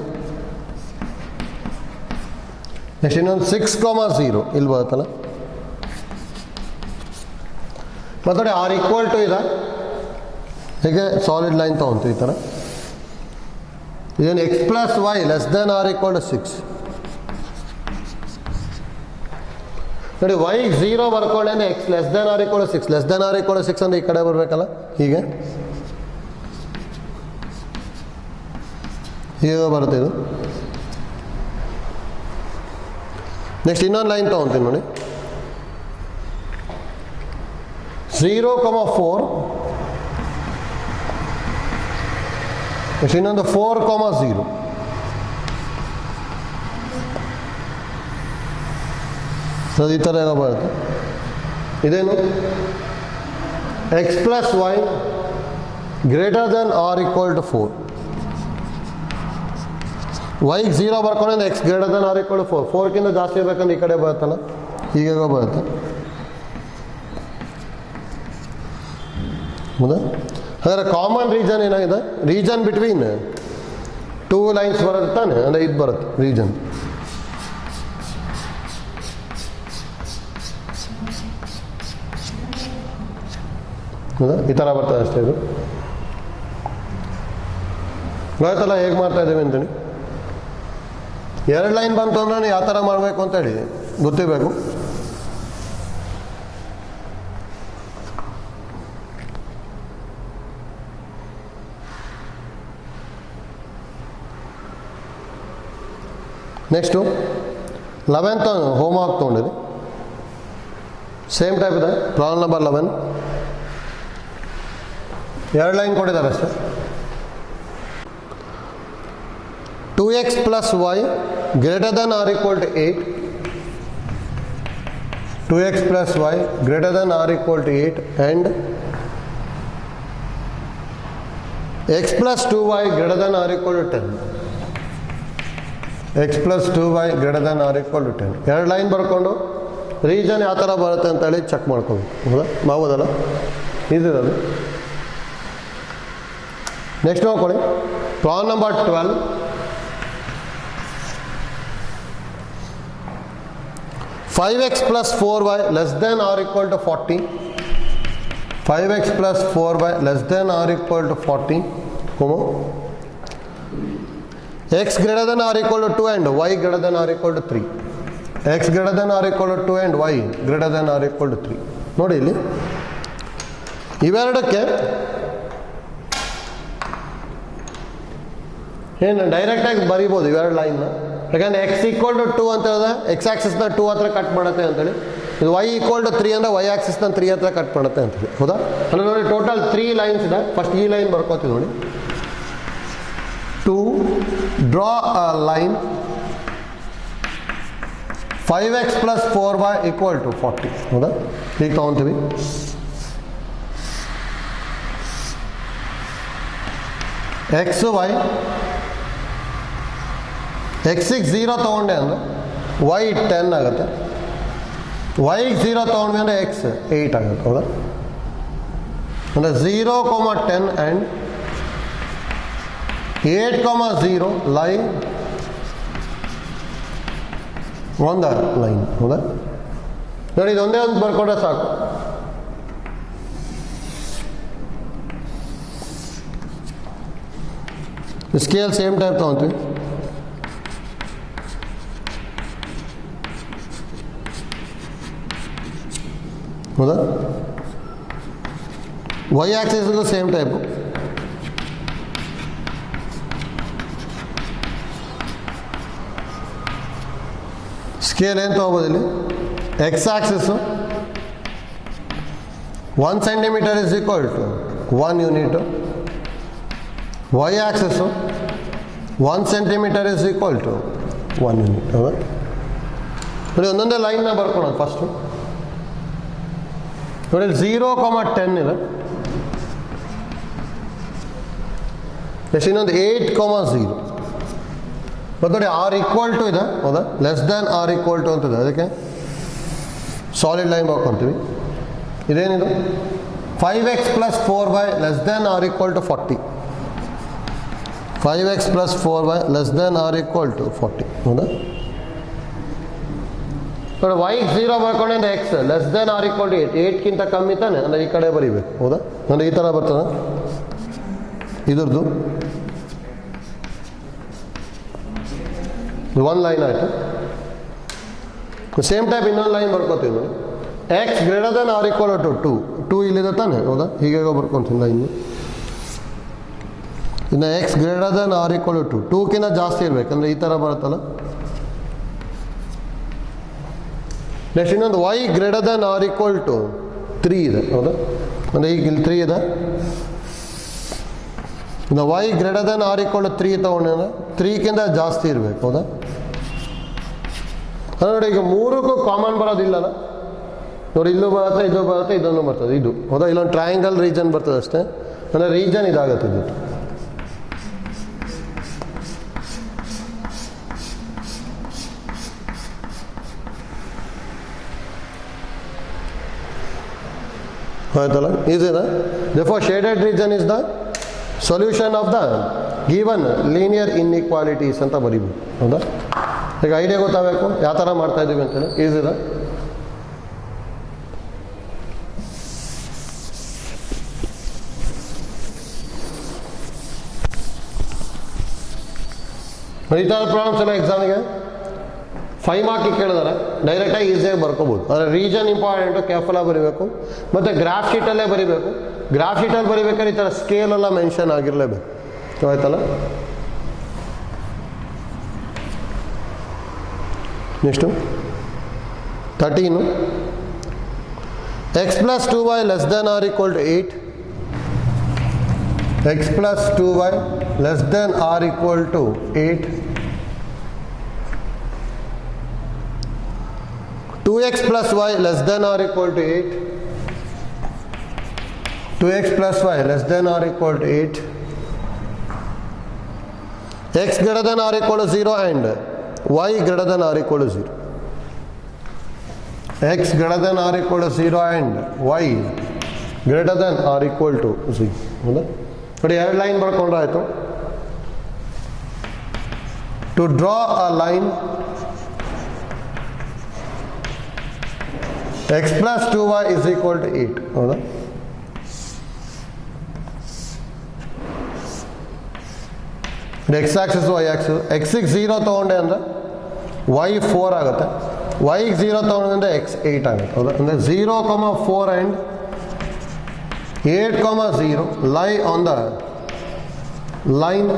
Speaker 1: ನೆಕ್ಸ್ಟ್ ಇನ್ನೊಂದು 6,0 ಇಲ್ಲಿ ಬರುತ್ತಲ್ಲ. ಮತ್ತು ಆರ್ ಈಕ್ವಲ್ ಟು ಇದೆ, ಹೀಗೆ ಸಾಲಿಡ್ ಲೈನ್ ತೊಗೊಂತೀವಿ ಈ ಥರ. ಇದೇನು X plus Y less than or equal to 6. ನೋಡಿ ವೈಗೆ 0 ಬರ್ಕೊಂಡೆ X less than or equal to 6. Less than or equal to 6 ಅಂದರೆ ಈ ಕಡೆ ಬರಬೇಕಲ್ಲ, ಹೀಗೆ ಬರುತ್ತೆ ಇದು. ನೆಕ್ಸ್ಟ್ ಇನ್ನೊಂದು ಲೈನ್ ತೊಗೊತೀನಿ ನೋಡಿ, 0,4. ನೆಕ್ಸ್ಟ್ ಇನ್ನೊಂದು 4,0. ಈ ಥರ ಏನೋ ಬರುತ್ತೆ. ಇದೇನು X plus Y greater than or equal to 4. ವೈಗೆ 0 ಬರ್ಕೊಂಡ್ರೆ X greater than or equal to 4. 4ಕ್ಕಿಂತ ಜಾಸ್ತಿ ಇರಬೇಕಂದ್ರೆ ಈ ಕಡೆ ಬರುತ್ತಲ್ಲ, ಹೀಗೆ ಬರುತ್ತೆ. ಹೌದಾ? ಹಾಗಾದ್ರೆ ಕಾಮನ್ ರೀಜನ್ ಏನಾಗಿದೆ? ರೀಜನ್ ಬಿಟ್ವೀನ್ 2 ಲೈನ್ಸ್ ಬರುತ್ತೆ ತಾನೆ, ಅಂದರೆ ಇದು ಬರುತ್ತೆ ರೀಜನ್. ಹೌದಾ? ಈ ಥರ ಬರ್ತದೆ ಅಷ್ಟೇ. ಇದು ಗೊತ್ತಲ್ಲ ಹೇಗೆ ಮಾಡ್ತಾ ಇದ್ದೀವಿ ಅಂತೇಳಿ. 2 ಲೈನ್ ಬಂತು ಅಂದ್ರೆ ಯಾವ ಥರ ಮಾಡಬೇಕು ಅಂತೇಳಿ ಗೊತ್ತಿರಬೇಕು. ನೆಕ್ಸ್ಟು 11th ಹೋಮ್ ವರ್ಕ್ ತೊಗೊಂಡಿರಿ. ಸೇಮ್ ಟೈಪ್ ಇದೆ, ಪ್ರಾಬ್ಲಮ್ ನಂಬರ್ 11. 2 ಲೈನ್ ಕೊಟ್ಟಿದ್ದಾರೆ ಅಷ್ಟೇ. 2x plus y greater than or equal to 8. 2x plus y greater than or equal to 8 and x plus 2y greater than or equal to 10. x plus 2y greater than or equal to 10. 2 line ಬರ್ಕೊಂಡು region ಯಾವ ಥರ ಬರುತ್ತೆ ಅಂತೇಳಿ check ಮಾಡ್ಕೋಬೇಕು. ಹೌದಾ? ಮಾಡ್ಬೋದಲ್ಲ, ಇದಿರೋದು. Next ನೋಡ್ಕೊಳ್ಳಿ, problem number 12. 5x plus 4y less than or equal to 40. 5x plus 4y less than or equal to 40, x greater than or equal to 2 and y greater than or equal to 3. x greater than or equal to 2 and y greater than or equal to 3. ನೋಡಿ ಇಲ್ಲಿ ಇವೆರಡಕ್ಕೆ ಏನು ಡೈರೆಕ್ಟಾಗಿ ಬರಿಬೋದು ಇವೆರಡು ಲೈನ್ನ. ಯಾಕಂದರೆ X equal to 2 ಅಂತ ಹೇಳಿದ್ರೆ ಎಕ್ಸ್ ಆಕ್ಸಿಸ್ನ 2 ಹತ್ರ ಕಟ್ ಮಾಡುತ್ತೆ ಅಂತೇಳಿ, ಇದು ವೈ ಈಕ್ವಲ್ ಟು 3 ಅಂದರೆ ವೈ ಆಕ್ಸಿಸ್ನ 3 ಹತ್ರ ಕಟ್ ಮಾಡುತ್ತೆ ಅಂತೇಳಿ. ಹೌದಾ? ಅಂದರೆ ನೋಡಿ ಟೋಟಲ್ 3 ಲೈನ್ಸ್ ಇದೆ. ಫಸ್ಟ್ ಈ ಲೈನ್ ಬರ್ಕೋತೀವಿ ನೋಡಿ. To draw a line 5x plus 4y equal to 40. ಹೌದಾ? ಈಗ ತೊಗೊತೀವಿ. ಎಕ್ಸ್ ವೈ ಎಕ್ಸಿಗೆ 0 ತೊಗೊಂಡೆ ಅಂದರೆ ವೈ 10 ಆಗುತ್ತೆ, ವೈಗೆ 0 ತೊಗೊಂಡ್ವಿ ಅಂದರೆ ಎಕ್ಸ್ 8 ಆಗುತ್ತೆ. ಹೌದಾ? ಅಂದರೆ 0,10 ಆ್ಯಂಡ್ 8,0 ಲೈನ್ ಒಂದು ಲೈನ್. ಹೌದಾ? ನೋಡಿ ಇದೊಂದೇ ಒಂದು ಬರ್ಕೊಂಡ್ರೆ ಸಾಕು. ಸ್ಕೇಲ್ ಸೇಮ್ ಟೈಪ್ ತೊಗೊತೀವಿ. ಹೌದಾ? Y axis same type. Scale ಏನು ತೊಗೋಬೋದು ಇಲ್ಲಿ? X axis 1 centimeter is equal to 1 unit. Y axis 1 centimeter is equal to 1 unit. ಹೌದಾ? ನೋಡಿ ಒಂದೊಂದೇ ಲೈನ್ನ ಬರ್ಕೊಳೋದು. ಫಸ್ಟು ನೋಡಿ 0,10 ಇದೆ. ಎಷ್ಟು? ಇನ್ನೊಂದು 8,0. ಮತ್ತು ನೋಡಿ ಆರ್ ಈಕ್ವಲ್ ಟು ಇದೆ. ಹೌದಾ? Less than or equal to ಅಂತಿದೆ, ಅದಕ್ಕೆ ಸಾಲಿಡ್ ಲೈನ್ ಬರ್ಕೊತೀವಿ. ಇದೇನಿದು? 5x plus 4y less than or equal to 40. 5x plus 4y less than or equal to 40 ಹೌದಾ. ನೋಡಿ ವೈಗೆ 0 ಬರ್ಕೊಂಡ್ರೆ X less than or equal to 8 8ಕ್ಕಿಂತ ಕಮ್ಮಿ ತಾನೆ ಅಂದರೆ ಈ ಕಡೆ ಬರೀಬೇಕು ಹೌದಾ. ಅಂದರೆ ಈ ಥರ ಬರ್ತದೆ ಇದ್ರದ್ದು ಒಂದು ಲೈನ್ ಆಯಿತು. ಸೇಮ್ ಟೈಪ್ ಇನ್ನೊಂದು ಲೈನ್ ಬರ್ಕೋತೀವಿ ನೋಡಿ. X greater than or equal to 2 ಇಲ್ಲಿದೆ ತಾನೆ ಹೌದಾ. ಹೀಗೆ ಬರ್ಕೊತೀನಿ ಲೈನ್. ಇನ್ನು X greater than or equal to 2ಕ್ಕಿಂತ ಜಾಸ್ತಿ ಇರಬೇಕಂದ್ರೆ ಈ ಥರ ಬರುತ್ತಲ್ಲ. ನೆಕ್ಸ್ಟ್ ಇನ್ನೊಂದು Y greater than or equal to 3 ಇದೆ ಹೌದಾ. ಅಂದರೆ ಈಗ ಇಲ್ಲಿ 3 ಇದೆ. ಇನ್ನು Y greater than or equal to 3 ತೊಗೊಂಡ್ರೆ 3ಕ್ಕಿಂತ ಜಾಸ್ತಿ ಇರಬೇಕು ಹೌದಾ. ನೋಡಿ ಈಗ ಮೂರಕ್ಕೂ ಕಾಮನ್ ಬರೋದಿಲ್ಲಲ್ಲ ನೋಡಿ. ಇಲ್ಲೂ ಬರುತ್ತೆ ಇದು ಬರುತ್ತೆ ಇದನ್ನು ಬರ್ತದೆ ಇದು ಹೌದಾ. ಇಲ್ಲೊಂದು ಟ್ರಯಾಂಗಲ್ ರೀಜನ್ ಬರ್ತದೆ ಅಷ್ಟೇ. ಅಂದರೆ ರೀಜನ್ ಇದಾಗುತ್ತೆ ಇದು. ಆಯ್ತಲ್ಲ ಈಸಿನಾ. therefore shaded region is the solution of the given linear inequalities ಅಂತ ಬರೀಬೋದು ಹೌದಾ. ಈಗ ಐಡಿಯಾ ಗೊತ್ತಾಗಬೇಕು ಯಾವ ಥರ ಮಾಡ್ತಾ ಇದ್ದೀವಿ ಅಂತೇಳಿ. ಈಸಿನಾ. ಈ ಥರದ ಪ್ರಾಬ್ಲಮ್ಸ್ ಎಲ್ಲ ಎಕ್ಸಾಮಿಗೆ 5 ಮಾರ್ಕಿಗೆ ಕೇಳಿದಾರೆ ಡೈರೆಕ್ಟಾಗಿ ಈಸಿಯಾಗಿ ಬರ್ಕೋಬೋದು. ಆದರೆ ರೀಜನ್ ಇಂಪಾರ್ಟೆಂಟು, ಕೇರ್ಫುಲ್ಲಾಗಿ ಬರೀಬೇಕು. ಮತ್ತು ಗ್ರಾಫ್ ಶೀಟಲ್ಲೇ ಬರೀಬೇಕು. ಗ್ರಾಫ್ ಶೀಟಲ್ಲಿ ಬರೀಬೇಕಾದ್ರೆ ಈ ಥರ ಸ್ಕೇಲೆಲ್ಲ ಮೆನ್ಷನ್ ಆಗಿರಲೇಬೇಕು ಆಯ್ತಲ್ಲ. Next 13 x plus 2y less than or equal to 8 x plus 2y less than or equal to 8 2x plus y less than or equal to 8 2x plus y less than or equal to 8 x greater than or equal to 0 and y greater than or equal to 0 x greater than or equal to 0 and y greater than or equal to 0 ಹೌದಾ. ನೋಡಿ ಎರಡು line ಬರ್ಕೊಂಡ್ರೆ ಆಯಿತು. To draw a line x plus 2y is equal to 8 ಹೌದಾ. X axis y axis. ಎಕ್ಸಿಗೆ 0 ತೊಗೊಂಡೆ ಅಂದರೆ Y 4 ಆಗುತ್ತೆ. ವೈಗೆ 0 ತೊಗೊಂಡೆ ಅಂದರೆ ಎಕ್ಸ್ 8 ಆಗುತ್ತೆ ಹೌದಾ. ಅಂದರೆ 0, 4 ಆ್ಯಂಡ್ 8, 0 ಲೈ on the line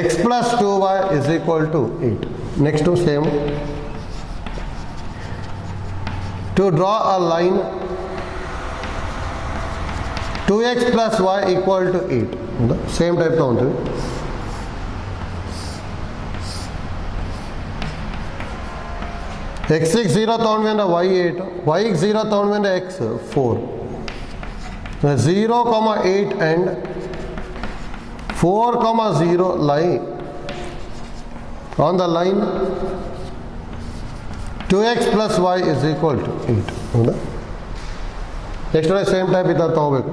Speaker 1: x plus 2y is equal to 8. Next same to draw a line 2x plus y equal to 8 same type ತಗೊಂತೀವಿ. ಎಕ್ಸಿಗೆ 0 ತೊಗೊಂಡ್ವಿ ಅಂದರೆ ವೈ 8, ವೈಗೆ 0 ತೊಗೊಂಡ್ವಿ ಅಂದರೆ ಎಕ್ಸ್ 4. 0, 8 ಆ್ಯಂಡ್ 4, 0 ಲೈ on the line 2x plus y is equal to 8 ಹೌದಾ. Next same type ಇದ್ದ ತಗೋಬೇಕು.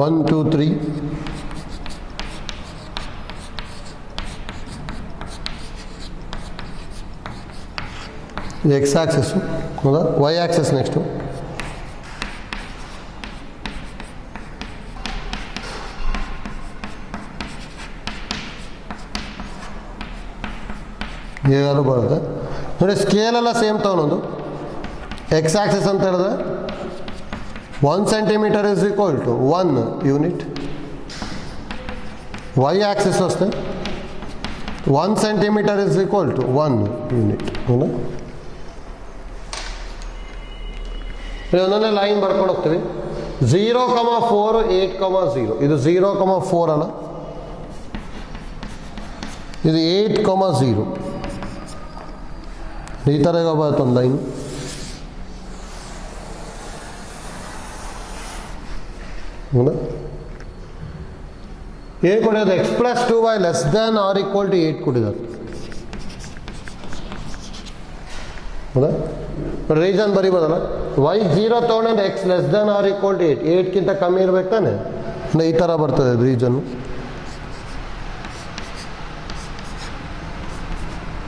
Speaker 1: One two three x axis ಹೌದಾ. ವೈ ಆಕ್ಸಿಸ್ ನೆಕ್ಸ್ಟು ಹೇಗಾದ್ರು ಬರುತ್ತೆ ನೋಡಿ. ಸ್ಕೇಲೆಲ್ಲ ಸೇಮ್ ತೊಗೊಳೋದು. ಎಕ್ಸ್ ಆಕ್ಸಿಸ್ ಅಂತ ಹೇಳಿದ್ರೆ 1 centimetre is equal to 1 unit. Y axis ಅಷ್ಟೇ 1 centimetre is equal to 1 unit ಹೌದಾ. ಒಂದೊಂದೇ ಲೈನ್ ಬರ್ಕೊಂಡು ಹೋಗ್ತೀವಿ. 0, 4, 8, 0 ಇದು 0, 4 ಅಲ್ಲ. ಇದು 8, 0 ಈ ಥರ ಬರುತ್ತೆ ಒಂದು ಲೈನ್. ಹೌದಾ. ಏನು ಕೊಡೋದು x plus 2y less than or equal to 8 ಕೊಟ್ಟಿದ್ದಾರೆ ಹೌದಾ. ರೀಸನ್ ಬರಿಬೋದಲ್ಲ, y 0 ತೊಗೊಂಡ್ರೆ x less than or equal to 8, 8ಗಿಂತ ಕಮ್ಮಿ ಇರ್ಬೇಕು ತಾನೆ, ಈ ಥರ ಬರ್ತದೆ ರೀಸನ್.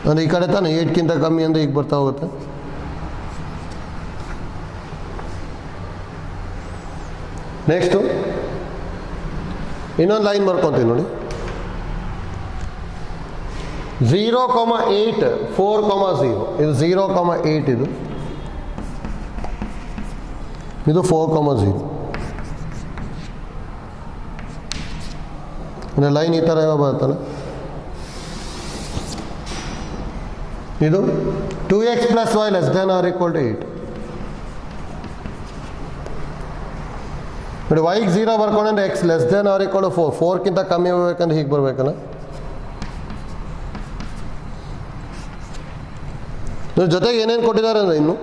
Speaker 1: ಅಂದರೆ ಈ ಕಡೆ ತಾನೆ 8ಗಿಂತ ಕಮ್ಮಿ ಅಂದರೆ ಈಗ ಬರ್ತಾ ಹೋಗುತ್ತೆ. ನೆಕ್ಸ್ಟು ಇನ್ನೊಂದು ಲೈನ್ ಬರ್ಕೊತೀವಿ ನೋಡಿ, 0,8 4,0 ಇದು 0,8 ಇದು 4,0 ಅಂದರೆ ಲೈನ್ ಈ ಥರ ಯಾವ ಬರುತ್ತಲ್ಲ, ಇದು 2x + y less than or equal to 8 ನೋಡಿ. yಗೆ 0 ಬರ್ಕೊಂಡ್ರೆ X less than or equal to 4, 4ಕ್ಕಿಂತ ಕಮ್ಮಿ ಹೋಗ್ಬೇಕಂದ್ರೆ ಹೀಗೆ ಬರ್ಬೇಕಲ್ಲ. ಇದ್ರ ಜೊತೆಗೆ ಏನೇನು ಕೊಟ್ಟಿದ್ದಾರೆ ಅಂದರೆ ಇನ್ನು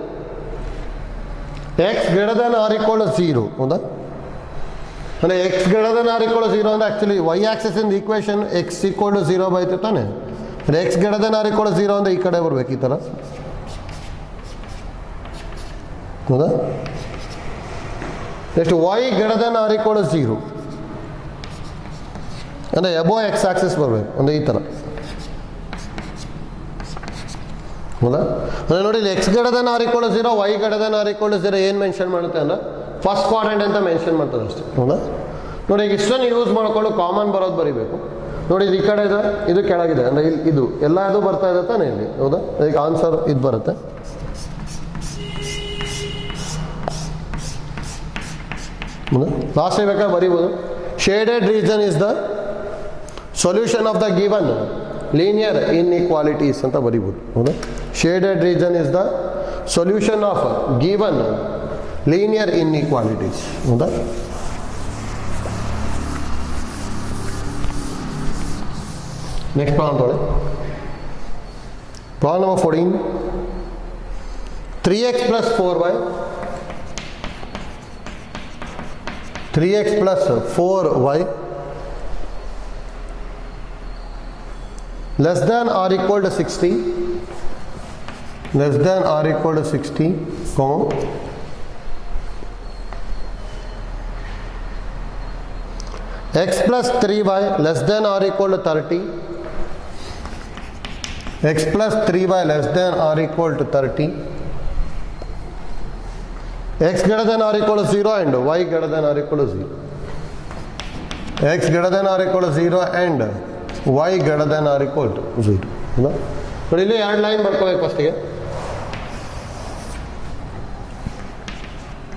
Speaker 1: X greater than or equal to 0 ಹೌದಾ, ಅಂದರೆ x greater than or equal to 0 ಅಂದರೆ ಆ್ಯಕ್ಚುಲಿ ವೈ ಆಕ್ಸಿಸ್ ಇಂದ ಈಕ್ವೇಷನ್ ಎಕ್ಸ್ ಈಕ್ವಲ್ ಟು 0 ಬೈತೆ ತಾನೆ. ಅಂದರೆ x greater than or equal to 0 ಅಂದರೆ ಈ ಕಡೆ ಬರ್ಬೇಕು ಈ ಥರ ಹೌದಾ. Next y greater than or equal to 0 ಅಂದರೆ ಎಬೋ ಎಕ್ಸ್ ಆಕ್ಸಿಸ್ ಬರಬೇಕು, ಅಂದರೆ ಈ ಥರ ಹೌದಾ. ಅಂದರೆ ನೋಡಿ ಇಲ್ಲಿ x greater than or equal to 0, y greater than or equal to 0 ಏನು ಮೆನ್ಷನ್ ಮಾಡುತ್ತೆ ಅಂದರೆ ಫಸ್ಟ್ ಕ್ವಾಡ್ರೆಂಟ್ ಅಂತ ಮೆನ್ಷನ್ ಮಾಡ್ತದೆ ಅಷ್ಟೇ ಹೌದಾ. ನೋಡಿ ಈಗ ಇಷ್ಟನ್ನು ಯೂಸ್ ಮಾಡಿಕೊಂಡು ಕಾಮನ್ ಬರೋದು ಬರೀಬೇಕು ನೋಡಿ. ಇದು ಈ ಕಡೆ ಇದೆ, ಇದು ಕೆಳಗಿದೆ, ಅಂದರೆ ಇಲ್ಲಿ ಇದು ಎಲ್ಲ ಇದು ಬರ್ತಾ ಇದೆ ತಾನೇ ಇಲ್ಲಿ ಹೌದಾ. ಅದಕ್ಕೆ ಆನ್ಸರ್ ಇದು ಬರುತ್ತೆ. ಲಾಸ್ಟ್ ಬೇಕಾದ್ರೆ ಬರೀಬೋದು, shaded region is the solution of the given linear inequalities ಅಂತ ಬರೀಬೋದು ಹೌದಾ. Shaded region is the solution of given linear inequalities ಹೌದಾ. ನೆಕ್ಸ್ಟ್ ಪ್ರಾಬ್ಲಮ್ ತೊಗೊಳ್ಳಿ. Problem number 14, 3x + 4y 3x + 4y less than or equal to 60 less than or equal to 60, x + 3y less than or equal to 30 x + 3y less than or equal to 30, x greater than or equal to 0 and y greater than or equal to 0, x greater than or equal to 0 and y greater than or equal to 0 ನೋಡಿ. ಇಲ್ಲಿ ಎರಡು line ಬರ್ಕೋಬೇಕು ಫಸ್ಟಿಗೆ.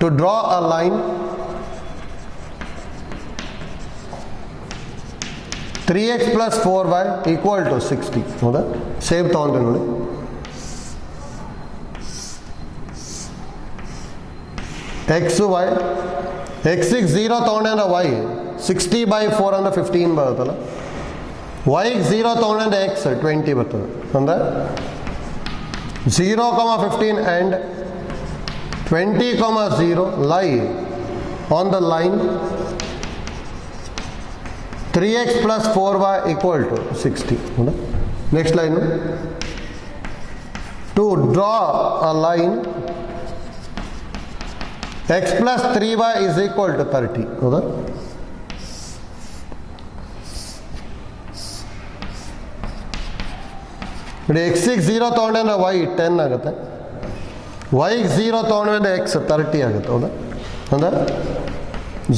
Speaker 1: To draw a line 3x + 4y = 60 ಹೌದಾ. Same ತಗೊಂಡ್ರೆ ನೋಡಿ, X Y ಎಕ್ಸಿಗೆ 0 ತೊಗೊಂಡೆ ಅಂದ್ರೆ Y 60/4 ಅಂದರೆ 15 ಬರುತ್ತಲ್ಲ. ವೈಗೆ 0 ತೊಗೊಂಡ್ರೆ ಎಕ್ಸ್ 20 ಬರ್ತದೆ. ಅಂದರೆ 0,15 ಆ್ಯಂಡ್ 20,0 ಲೈ on the line 3x + 4y = 60 ಹೌದಾ. Next line, to draw a line x + 3y = 30 ಹೌದಾ. ನೋಡಿ ಎಕ್ಸಿಗೆ 0 ತೊಗೊಂಡ್ರೆ ಅಂದರೆ ವೈ 10 ಆಗುತ್ತೆ, ವೈಗೆ 0 ತೊಗೊಂಡ್ರೆ ಅಂದರೆ ಎಕ್ಸ್ 30 ಆಗುತ್ತೆ ಹೌದಾ. ಅಂದರೆ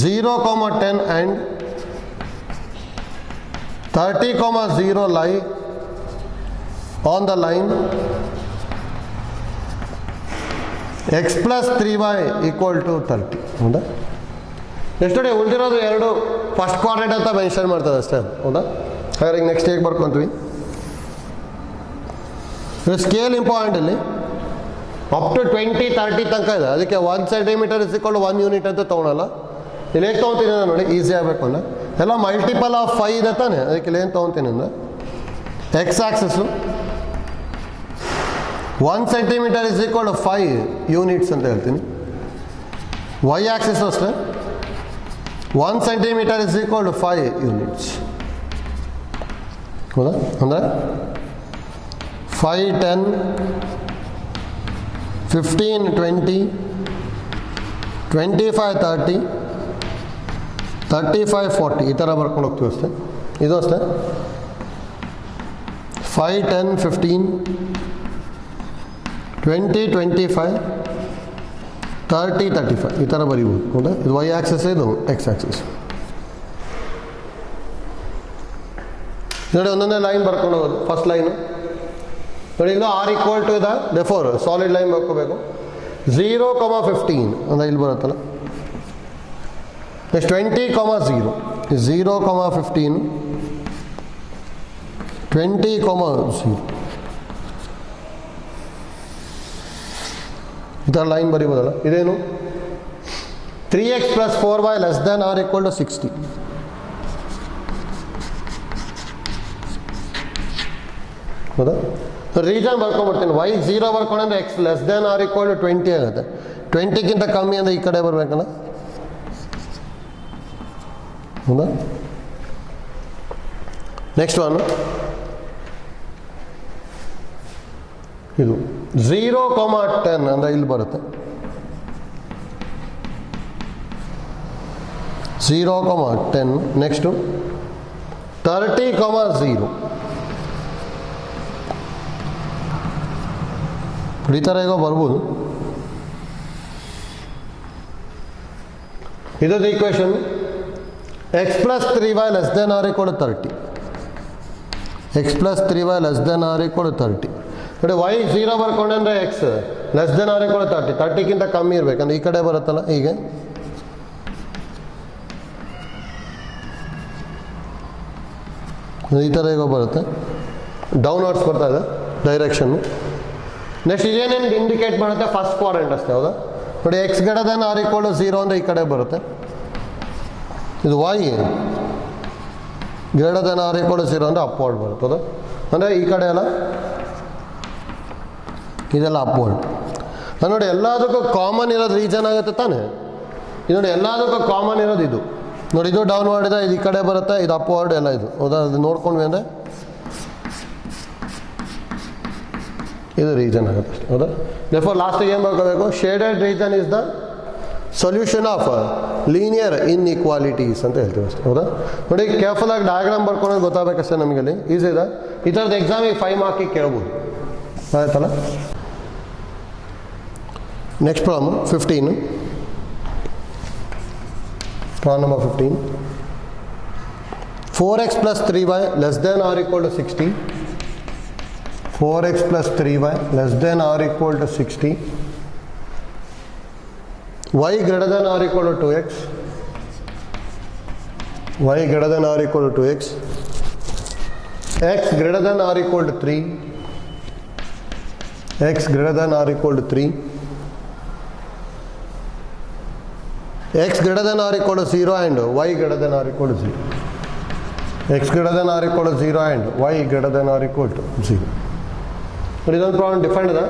Speaker 1: 0,10 ಆ್ಯಂಡ್ 30,0 ಲೈ on the line x + 3y = 30 ಹೌದಾ. ಎಷ್ಟೇ ಉಳಿದಿರೋದು ಎರಡು ಫಸ್ಟ್ ಕ್ವಾಡ್ರೆಂಟ್ ಅಂತ ಮೆನ್ಷನ್ ಮಾಡ್ತದೆ ಅಷ್ಟೇ ಹೌದಾ. ಹಾಗಾದ್ರೆ ನೆಕ್ಸ್ಟ್ ಹೇಗೆ ಬರ್ಕೊಂತೀವಿ, ಸ್ಕೇಲ್ ಇಂಪಾರ್ಟೆಂಟ್ ಇಲ್ಲಿ ಅಪ್ ಟು 20, 30 ತನಕ ಇದೆ. ಅದಕ್ಕೆ 1 centimeter = 1 ಯೂನಿಟ್ ಅಂತ ತೊಗೊಳಲ್ಲ. ಇಲ್ಲಿ ಹೇಗೆ ತೊಗೊತೀನಿ ನೋಡಿ, ಈಸಿ ಆಗಬೇಕು ಅಂದರೆ ಎಲ್ಲ ಮಲ್ಟಿಪಲ್ ಆಫ್ 5 ಇದೆ ತಾನೆ. ಅದಕ್ಕೆ ಇಲ್ಲಿ ಏನು ತೊಗೊತೀನಿ ಅಂದರೆ ಎಕ್ಸ್ ಆಕ್ಸಿಸು 1 centimeter = 5 ಯೂನಿಟ್ಸ್ ಅಂತ ಹೇಳ್ತೀನಿ. ವೈ ಆಕ್ಸಿಸ್ ಅಷ್ಟೇ 1 centimeter = 5 ಯೂನಿಟ್ಸ್ ಹೌದಾ. ಅಂದರೆ 5, 10, 15 20 25 30 35 40 ಈ ಥರ ಬರ್ಕೊಂಡು ಹೋಗ್ತೀವಿ ಅಷ್ಟೇ. ಇದು ಅಷ್ಟೇ 5 10 15 20 25 30 35 ಈ ಥರ ಬರೀಬೋದು. ಹೌದಾ? ಇದು ವೈ ಆಕ್ಸಿಸ್, ಇದು ಎಕ್ಸ್ ಆಕ್ಸಿಸ್. ನೋಡಿ ಒಂದೊಂದೇ ಲೈನ್ ಬರ್ಕೊಂಡು ಹೋಗೋದು. ಫಸ್ಟ್ ಲೈನು ನೋಡಿ, ಇಲ್ಲೂ ಆರ್ ಈಕ್ವಲ್ ಟು ಇದೆ, ಡೆಫೋರ್ ಸಾಲಿಡ್ ಲೈನ್ ಬರ್ಕೋಬೇಕು. 0,15 ಅಂದರೆ ಇಲ್ಲಿ ಬರುತ್ತಲ್ಲ. ನೆಕ್ಸ್ಟ್ 20,0 0,15 20,0 ಈ ಥರ ಲೈನ್ ಬರೀಬೋದಲ್ಲ. ಇದೇನು 3x + 4y r = 60. ಹೌದಾ? ರೀಸನ್ ಬರ್ಕೊಂಡ್ಬಿಡ್ತೀನಿ. y 0 ಬರ್ಕೊಂಡ್ರೆ x r = 20 ಆಗುತ್ತೆ. 20ಗಿಂತ ಕಮ್ಮಿ ಅಂದರೆ ಈ ಕಡೆ ಬರಬೇಕಲ್ಲ. ಹೌದಾ? ನೆಕ್ಸ್ಟ್ ಒನ್ ಇದು 0,10 ಅಂದರೆ ಇಲ್ಲಿ ಬರುತ್ತೆ. 0,10. ನೆಕ್ಸ್ಟು 30,0 ಈ ಥರ ಈಗ ಬರ್ಬೋದು. ಇದೊಂದು equation. x + 3y r = 30. x + 3y r = 30. ನೋಡಿ y 0 ಬರ್ಕೊಂಡ್ರೆ x r = 30. 30ಗಿಂತ ಕಮ್ಮಿ ಇರಬೇಕಂದ್ರೆ ಈ ಕಡೆ ಬರುತ್ತಲ್ಲ. ಹೀಗೆ ಈ ಥರ ಈಗ ಬರುತ್ತೆ. ಡೌನ್ವರ್ಡ್ಸ್ ಬರ್ತಾ ಇದೆ ಡೈರೆಕ್ಷನ್ನು. ನೆಕ್ಸ್ಟ್ ಇದೇನೇನು ಇಂಡಿಕೇಟ್ ಮಾಡುತ್ತೆ? ಫಸ್ಟ್ ಕ್ವಾಡ್ರೆಂಟ್ ಅಷ್ಟೇ. ಹೌದಾ? ನೋಡಿ x r = 0 ಅಂದರೆ ಈ ಕಡೆ ಬರುತ್ತೆ. ಇದು y r = 0 ಅಂದರೆ ಅಪ್ವರ್ಡ್ ಬರುತ್ತೆ. ಹೌದಾ? ಅಂದರೆ ಈ ಕಡೆ ಎಲ್ಲ ಇದೆಲ್ಲ ಅಪ್ವರ್ಡ್. ನೋಡಿ ಎಲ್ಲದಕ್ಕೂ ಕಾಮನ್ ಇರೋದು ರೀಜನ್ ಆಗುತ್ತೆ ತಾನೇ. ಇದು ನೋಡಿ ಎಲ್ಲದಕ್ಕೂ ಕಾಮನ್ ಇರೋದು ಇದು. ನೋಡಿ ಇದು ಡೌನ್ವರ್ಡ್ ಇದೆ, ಇದು ಈ ಕಡೆ ಬರುತ್ತೆ, ಇದು ಅಪ್ವರ್ಡ್ ಎಲ್ಲ ಇದು. ಹೌದಾ? ಅದು ನೋಡ್ಕೊಂಡ್ವಿ ಅಂದರೆ ಇದು ರೀಜನ್ ಆಗುತ್ತೆ ಅಷ್ಟೇ. ಹೌದಾ? ದೇರ್ಫೋರ್ ಲಾಸ್ಟಿಗೆ ಏನು ಬರ್ಕೋಬೇಕು? Shaded region is the solution of linear inequalities ಅಂತ ಹೇಳ್ತೀವಿ ಅಷ್ಟೇ. ಹೌದಾ? ನೋಡಿ ಕೇರ್ಫುಲ್ಲಾಗಿ ಡಯಾಗ್ರಾಮ್ ಬರ್ಕೊಳ್ಳೋದು ಗೊತ್ತಾಗಬೇಕಷ್ಟೇ ನಮಗಲ್ಲಿ. ಈಸಿ ಇದೆ. ಈ ಥರದ್ದು ಎಕ್ಸಾಮಿಗೆ 5 ಮಾರ್ಕಿಗೆ ಕೇಳ್ಬೋದು. ಆಯ್ತಲ್ಲ? Next problem 15. Problem number 15. 4x + 3y r = 60. 4x + 3y r = 60. y r = 2x. y r = 2x. x r = 3. x r = 3. x r = 0 and y r = 0. x r = 0 and y r = 0. ಇದೊಂದು problem different ಇದೆ.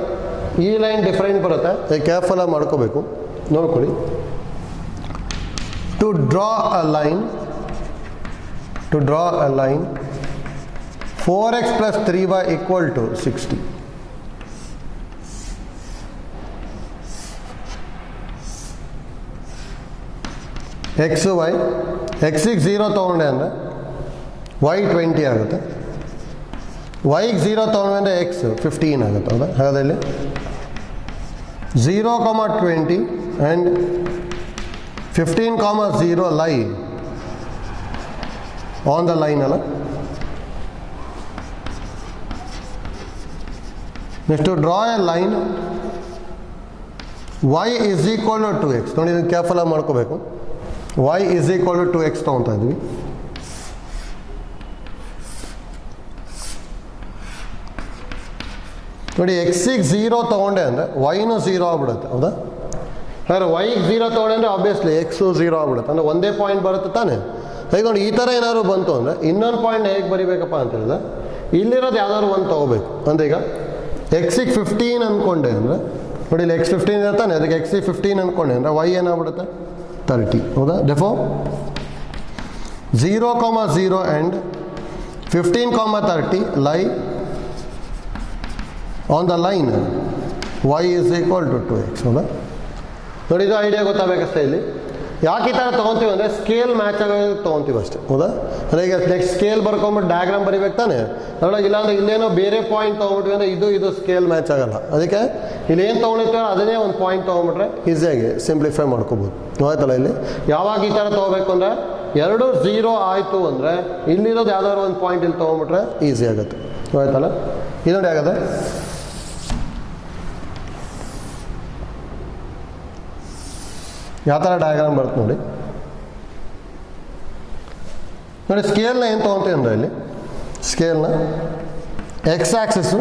Speaker 1: ಈ line different ಬರುತ್ತೆ, ಕೇರ್ಫುಲ್ಲಾಗಿ ಮಾಡ್ಕೋಬೇಕು. ನೋಡ್ಕೊಳ್ಳಿ. To draw a line 4x + 3y = 60. x y x ಗೆ 0 ತೊಗೊಂಡೆ ಅಂದರೆ y 20 ಆಗುತ್ತೆ. y ಗೆ 0 ತೊಗೊಂಡೆ ಅಂದರೆ x 15 ಆಗುತ್ತೆ. ಹೌದಾ? ಹಾಗಾದರೆ ಇಲ್ಲಿ 0,20 and 15,0 lie on the line ಅಲ್ಲ. Next to draw a line y = 2x. ನೋಡಿ ಇದನ್ನು ಕೇರ್ಫುಲ್ಲಾಗಿ ಮಾಡ್ಕೋಬೇಕು. y = 2x ತೊಗೊತಾ ಇದ್ವಿ. ನೋಡಿ x ಗೆ 0 ತೊಗೊಂಡೆ ಅಂದರೆ yನೂ 0 ಆಗ್ಬಿಡುತ್ತೆ. ಹೌದಾ? ಹಾಗಾದ್ರೆ y ಗೆ 0 ತೊಗೊಂಡೆ ಅಂದರೆ ಆಬ್ವಿಯಸ್ಲಿ x 0 ಆಗ್ಬಿಡುತ್ತೆ. ಅಂದರೆ ಒಂದೇ ಪಾಯಿಂಟ್ ಬರುತ್ತೆ ತಾನೆ. ಈಗ ನೋಡಿ ಈ ಥರ ಏನಾದ್ರು ಬಂತು ಅಂದರೆ ಇನ್ನೊಂದು ಪಾಯಿಂಟ್ ಹೇಗೆ ಬರಿಬೇಕಪ್ಪ ಅಂತ ಹೇಳಿದ್ರೆ ಇಲ್ಲಿರೋದು ಯಾವ್ದಾದ್ರು ಒಂದು ತೊಗೋಬೇಕು. ಅಂದರೆ ಈಗ x ಗೆ 15 ಅಂದ್ಕೊಂಡೆ ಅಂದರೆ ನೋಡಿ ಇಲ್ಲಿ x 15 ಇರ್ತಾನೆ, ಅದಕ್ಕೆ x ಗೆ 15 ಅಂದ್ಕೊಂಡೆ ಅಂದರೆ y ಏನಾಗ್ಬಿಡುತ್ತೆ 30. ಹೌದಾ? ದೇರ್ಫೋರ್ 0,0 and 15,30 ಲೈ on the line y is equal to 2x. ಹೌದಾ? ನೋಡಿ, ಇದು ಐಡಿಯಾ ಗೊತ್ತಾಗಬೇಕಷ್ಟೇ. ಇಲ್ಲಿ ಯಾಕೆ ಈ ಥರ ತೊಗೊತೀವಿ ಅಂದರೆ ಸ್ಕೇಲ್ ಮ್ಯಾಚ್ ಆಗೋದು ತೊಗೊತೀವಿ ಅಷ್ಟೇ. ಹೌದಾ? ಅಂದರೆ ಈಗ ನೆಕ್ಸ್ಟ್ ಸ್ಕೇಲ್ ಬರ್ಕೊಂಬಿಟ್ಟು ಡಯಾಗ್ರಾಮ್ ಬರಿಬೇಕು ತಾನೆ. ಅದ್ರೊಳಗೆ ಇಲ್ಲಾಂದ್ರೆ ಇಲ್ಲೇನೋ ಬೇರೆ ಪಾಯಿಂಟ್ ತೊಗೊಂಬಿಟ್ವಿ ಅಂದರೆ ಇದು ಸ್ಕೇಲ್ ಮ್ಯಾಚ್ ಆಗಲ್ಲ. ಅದಕ್ಕೆ ಇಲ್ಲಿ ಏನು ತೊಗೊಂಡಿರ್ತೀವೋ ಅದನ್ನೇ ಒಂದು ಪಾಯಿಂಟ್ ತೊಗೊಂಬಿಟ್ರೆ ಈಸಿಯಾಗಿ ಸಿಂಪ್ಲಿಫೈ ಮಾಡ್ಕೋಬೋದು. ಆಯ್ತಲ್ಲ? ಇಲ್ಲಿ ಯಾವಾಗ ಈ ಥರ ತೊಗೋಬೇಕು ಅಂದರೆ 2 0 ಆಯಿತು ಅಂದರೆ ಇಲ್ಲಿರೋದು ಯಾವ್ದಾದ್ರು ಒಂದು ಪಾಯಿಂಟ್ ಇಲ್ಲಿ ತೊಗೊಂಬಿಟ್ರೆ ಈಸಿ ಆಗುತ್ತೆ. ಆಯ್ತಲ್ಲ? ಇದು ನೋಡಿ ಆಗತ್ತೆ. ಯಾವ ಥರ ಡಯಾಗ್ರಾಮ್ ಬರುತ್ತೆ ನೋಡಿ. ನೋಡಿ, ಸ್ಕೇಲ್ನ ಏನು ತೊಗೊತೀವಿ ಅಂದರೆ ಇಲ್ಲಿ ಸ್ಕೇಲ್ನ X axis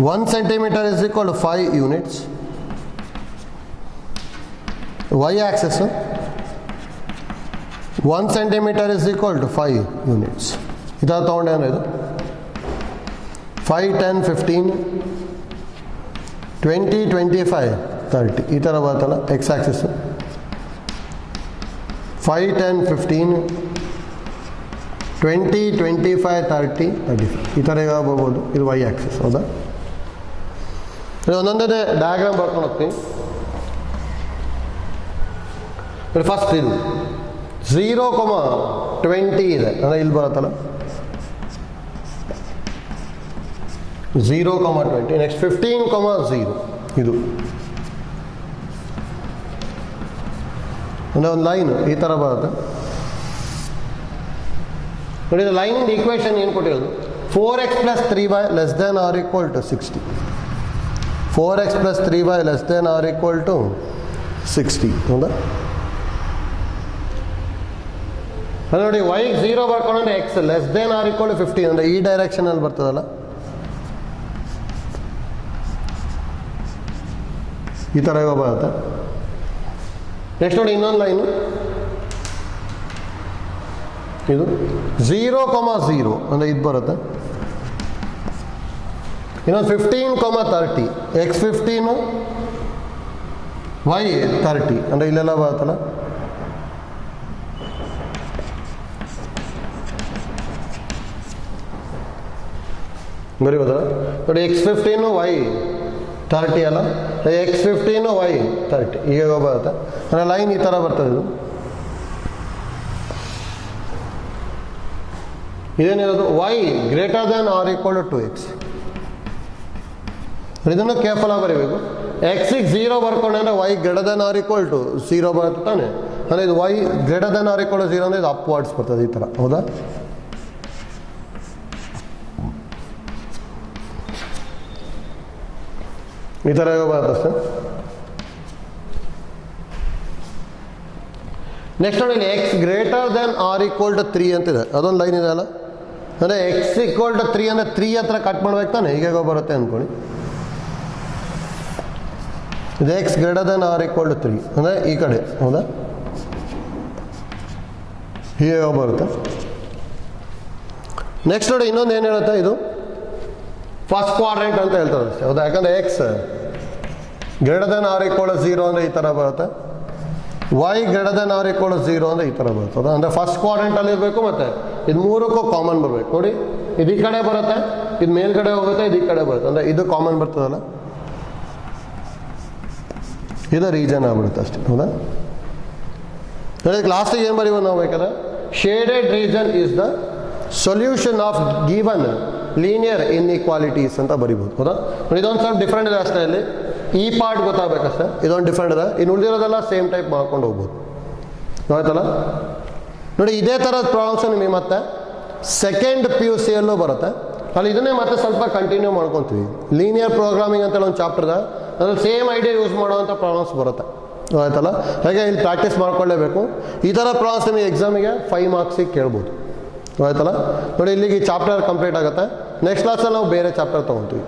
Speaker 1: 1 centimeter is equal to 5 units. Y axis 1 centimeter is equal to 5 units. ಈ ಥರ ತೊಗೊಂಡೆ ಅಂದರೆ ಇದು 5, 10, 15, 20, 25, 30 ಈ ಥರ ಬರುತ್ತಲ್ಲ ಎಕ್ಸ್ ಆಕ್ಸಿಸ್. 5, 10, 15, 20, 25, 30, 35 ಈ ಥರ ಈಗ ಬರ್ಬೋದು. ಇದು ವೈ ಆಕ್ಸಿಸ್. ಹೌದಾ? ಒಂದೊಂದೇ ಡಯಾಗ್ರಾಮ್ ಬರ್ಕೊಂಡು ಹೋಗ್ತೀನಿ. ಫಸ್ಟ್ ಇದು 0,20 ಇದೆ ಅಂದರೆ ಇಲ್ಲಿ ಬರುತ್ತಲ್ಲ 0,20. ನೆಕ್ಸ್ಟ್ 15,0 ಇದು ಅಂದರೆ ಒಂದು ಲೈನ್ ಈ ಥರ ಬರುತ್ತೆ ನೋಡಿ. ಇದು ಲೈನಿಂದ ಈಕ್ವೇಷನ್ ಏನು ಕೊಟ್ಟಿರೋದು 4x + 3y ≤ 60. 4x + 3y ≤ 60. ಹೌದಾ? ಅದು ನೋಡಿ, y 0 ಬರ್ಕೊಂಡ್ರೆ x ≤ 15 ಅಂದರೆ ಈ ಡೈರೆಕ್ಷನಲ್ಲಿ ಬರ್ತದಲ್ಲ ಈ ಥರ ಇವಾಗ ಬರುತ್ತೆ. ನೆಕ್ಸ್ಟ್ ನೋಡಿ, ಇನ್ನೊಂದು ಲೈನು ಇದು 0,0 ಅಂದರೆ ಇದು ಬರುತ್ತೆ. ಇನ್ನೊಂದು 15,30 x 15 y 30 ಅಂದರೆ ಇಲ್ಲೆಲ್ಲ ಬರುತ್ತಲ್ಲ. ಬರೀಬೋದಲ್ಲ ನೋಡಿ, x 15 y 30 ಅಲ್ಲ, x 15 y 30 ಈಗ ಬರುತ್ತೆ. ಅಂದರೆ ಲೈನ್ ಈ ಥರ ಬರ್ತದೆ. ಇದು ಇದೇನಿರೋದು y > 2x. ಇದನ್ನು ಕೇರ್ಫುಲ್ ಆಗಿ ಬರೀಬೇಕು. ಎಕ್ಸಿಗೆ 0 ಬರ್ಕೊಂಡ್ರೆ ಅಂದರೆ y > 0 ಬರುತ್ತೆ ತಾನೆ. ಅಂದರೆ ಇದು y > 0 ಅಂದರೆ ಇದು ಅಪ್ವರ್ಡ್ಸ್ ಬರ್ತದೆ ಈ ಥರ. ಹೌದಾ? ಈ ಥರ ಬರುತ್ತೆ. ನೆಕ್ಸ್ಟ್ ನೋಡಿ, ಇಲ್ಲಿ x > 3 ಅಂತಿದೆ. ಅದೊಂದು ಲೈನ್ ಇದೆ ಅಲ್ಲ, ಅಂದರೆ x = 3 ಅಂದರೆ 3 ಹತ್ರ ಕಟ್ ಮಾಡ್ಬೇಕು ತಾನೆ. ಹೀಗೆ ಬರುತ್ತೆ ಅಂದ್ಕೊಳ್ಳಿ. ಇದು x > 3 ಅಂದರೆ ಈ ಕಡೆ. ಹೌದಾ? ಹೀಗೆ ಬರುತ್ತೆ. ನೆಕ್ಸ್ಟ್ ನೋಡಿ, ಇನ್ನೊಂದು ಏನು ಹೇಳುತ್ತೆ, ಇದು ಫಸ್ಟ್ ಕ್ವಾಡ್ರೆಂಟ್ ಅಂತ ಹೇಳ್ತಾರೆ ಅಷ್ಟೇ. ಹೌದಾ? ಯಾಕಂದರೆ x > 0 ಅಂದರೆ ಈ ಥರ ಬರುತ್ತೆ. y > 0 ಅಂದರೆ ಈ ಥರ ಬರ್ತದೆ. ಅಂದರೆ ಫಸ್ಟ್ ಕ್ವಾಡ್ರೆಂಟಲ್ಲಿ ಇರಬೇಕು, ಮತ್ತು ಇದು ಮೂರಕ್ಕೂ ಕಾಮನ್ ಬರಬೇಕು. ನೋಡಿ, ಇದು ಈ ಕಡೆ ಬರುತ್ತೆ, ಇದು ಮೇಲ್ಗಡೆ ಹೋಗುತ್ತೆ, ಇದು ಈ ಕಡೆ ಬರುತ್ತೆ. ಅಂದರೆ ಇದು ಕಾಮನ್ ಬರ್ತದಲ್ಲ, ಇದು ರೀಜನ್ ಆಗ್ಬಿಡುತ್ತೆ ಅಷ್ಟೇ. ಹೌದಾ? ಅದಕ್ಕೆ ಲಾಸ್ಟಿಗೆ ಏನು ಬರೀಬೋದು ನಾವು ಬೇಕಾದ್ರೆ, shaded region is the solution of given linear inequalities ಅಂತ ಬರಿಬೋದು. ಹೌದಾ? ಇದೊಂದು ಸ್ವಲ್ಪ ಡಿಫ್ರೆಂಟ್ ಇದೆ ಅಷ್ಟೇ. ಇಲ್ಲಿ ಈ ಪಾರ್ಟ್ ಗೊತ್ತಾಗಬೇಕಷ್ಟೇ. ಇದೊಂದು ಡಿಫ್ರೆಂಟ್ ಇದೆ. ಇನ್ನು ಉಳಿದಿರೋದೆಲ್ಲ ಸೇಮ್ ಟೈಪ್ ಮಾಡ್ಕೊಂಡು ಹೋಗ್ಬೋದು. ಆಯ್ತಲ್ಲ? ನೋಡಿ, ಇದೇ ಥರದ ಪ್ರಾಬ್ಲಮ್ಸ್ ನಿಮಗೆ ಮತ್ತೆ ಸೆಕೆಂಡ್ PUC ಯಲ್ಲೂ ಬರುತ್ತೆ. ಅಲ್ಲಿ ಇದನ್ನೇ ಮತ್ತೆ ಸ್ವಲ್ಪ ಕಂಟಿನ್ಯೂ ಮಾಡ್ಕೊತೀವಿ. ಲೀನಿಯರ್ ಪ್ರೋಗ್ರಾಮಿಂಗ್ ಅಂತೇಳಿ ಒಂದು ಚಾಪ್ಟರ್ ಇದೆ. ಅದ್ರಲ್ಲಿ ಸೇಮ್ ಐಡಿಯಾ ಯೂಸ್ ಮಾಡುವಂಥ ಪ್ರಾಬ್ಲಮ್ಸ್ ಬರುತ್ತೆ. ಆಯ್ತಲ್ಲ? ಹಾಗೆ ಇಲ್ಲಿ ಪ್ರಾಕ್ಟೀಸ್ ಮಾಡ್ಕೊಳ್ಳೇಬೇಕು. ಈ ಥರ ಪ್ರಾಬ್ಲಮ್ಸ್ ನಿಮಗೆ ಎಕ್ಸಾಮಿಗೆ 5 ಮಾರ್ಕ್ಸಿಗೆ ಕೇಳ್ಬೋದು. ಆಯ್ತಲ್ಲ? ನೋಡಿ, ಇಲ್ಲಿಗೆ ಈ ಚಾಪ್ಟರ್ ಕಂಪ್ಲೀಟ್ ಆಗುತ್ತೆ. ನೆಕ್ಸ್ಟ್ ಕ್ಲಾಸಲ್ಲಿ ನಾವು ಬೇರೆ ಚಾಪ್ಟರ್ ತೊಗೊತೀವಿ.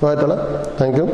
Speaker 1: ಆಯ್ತಲ್ಲ? Thank you.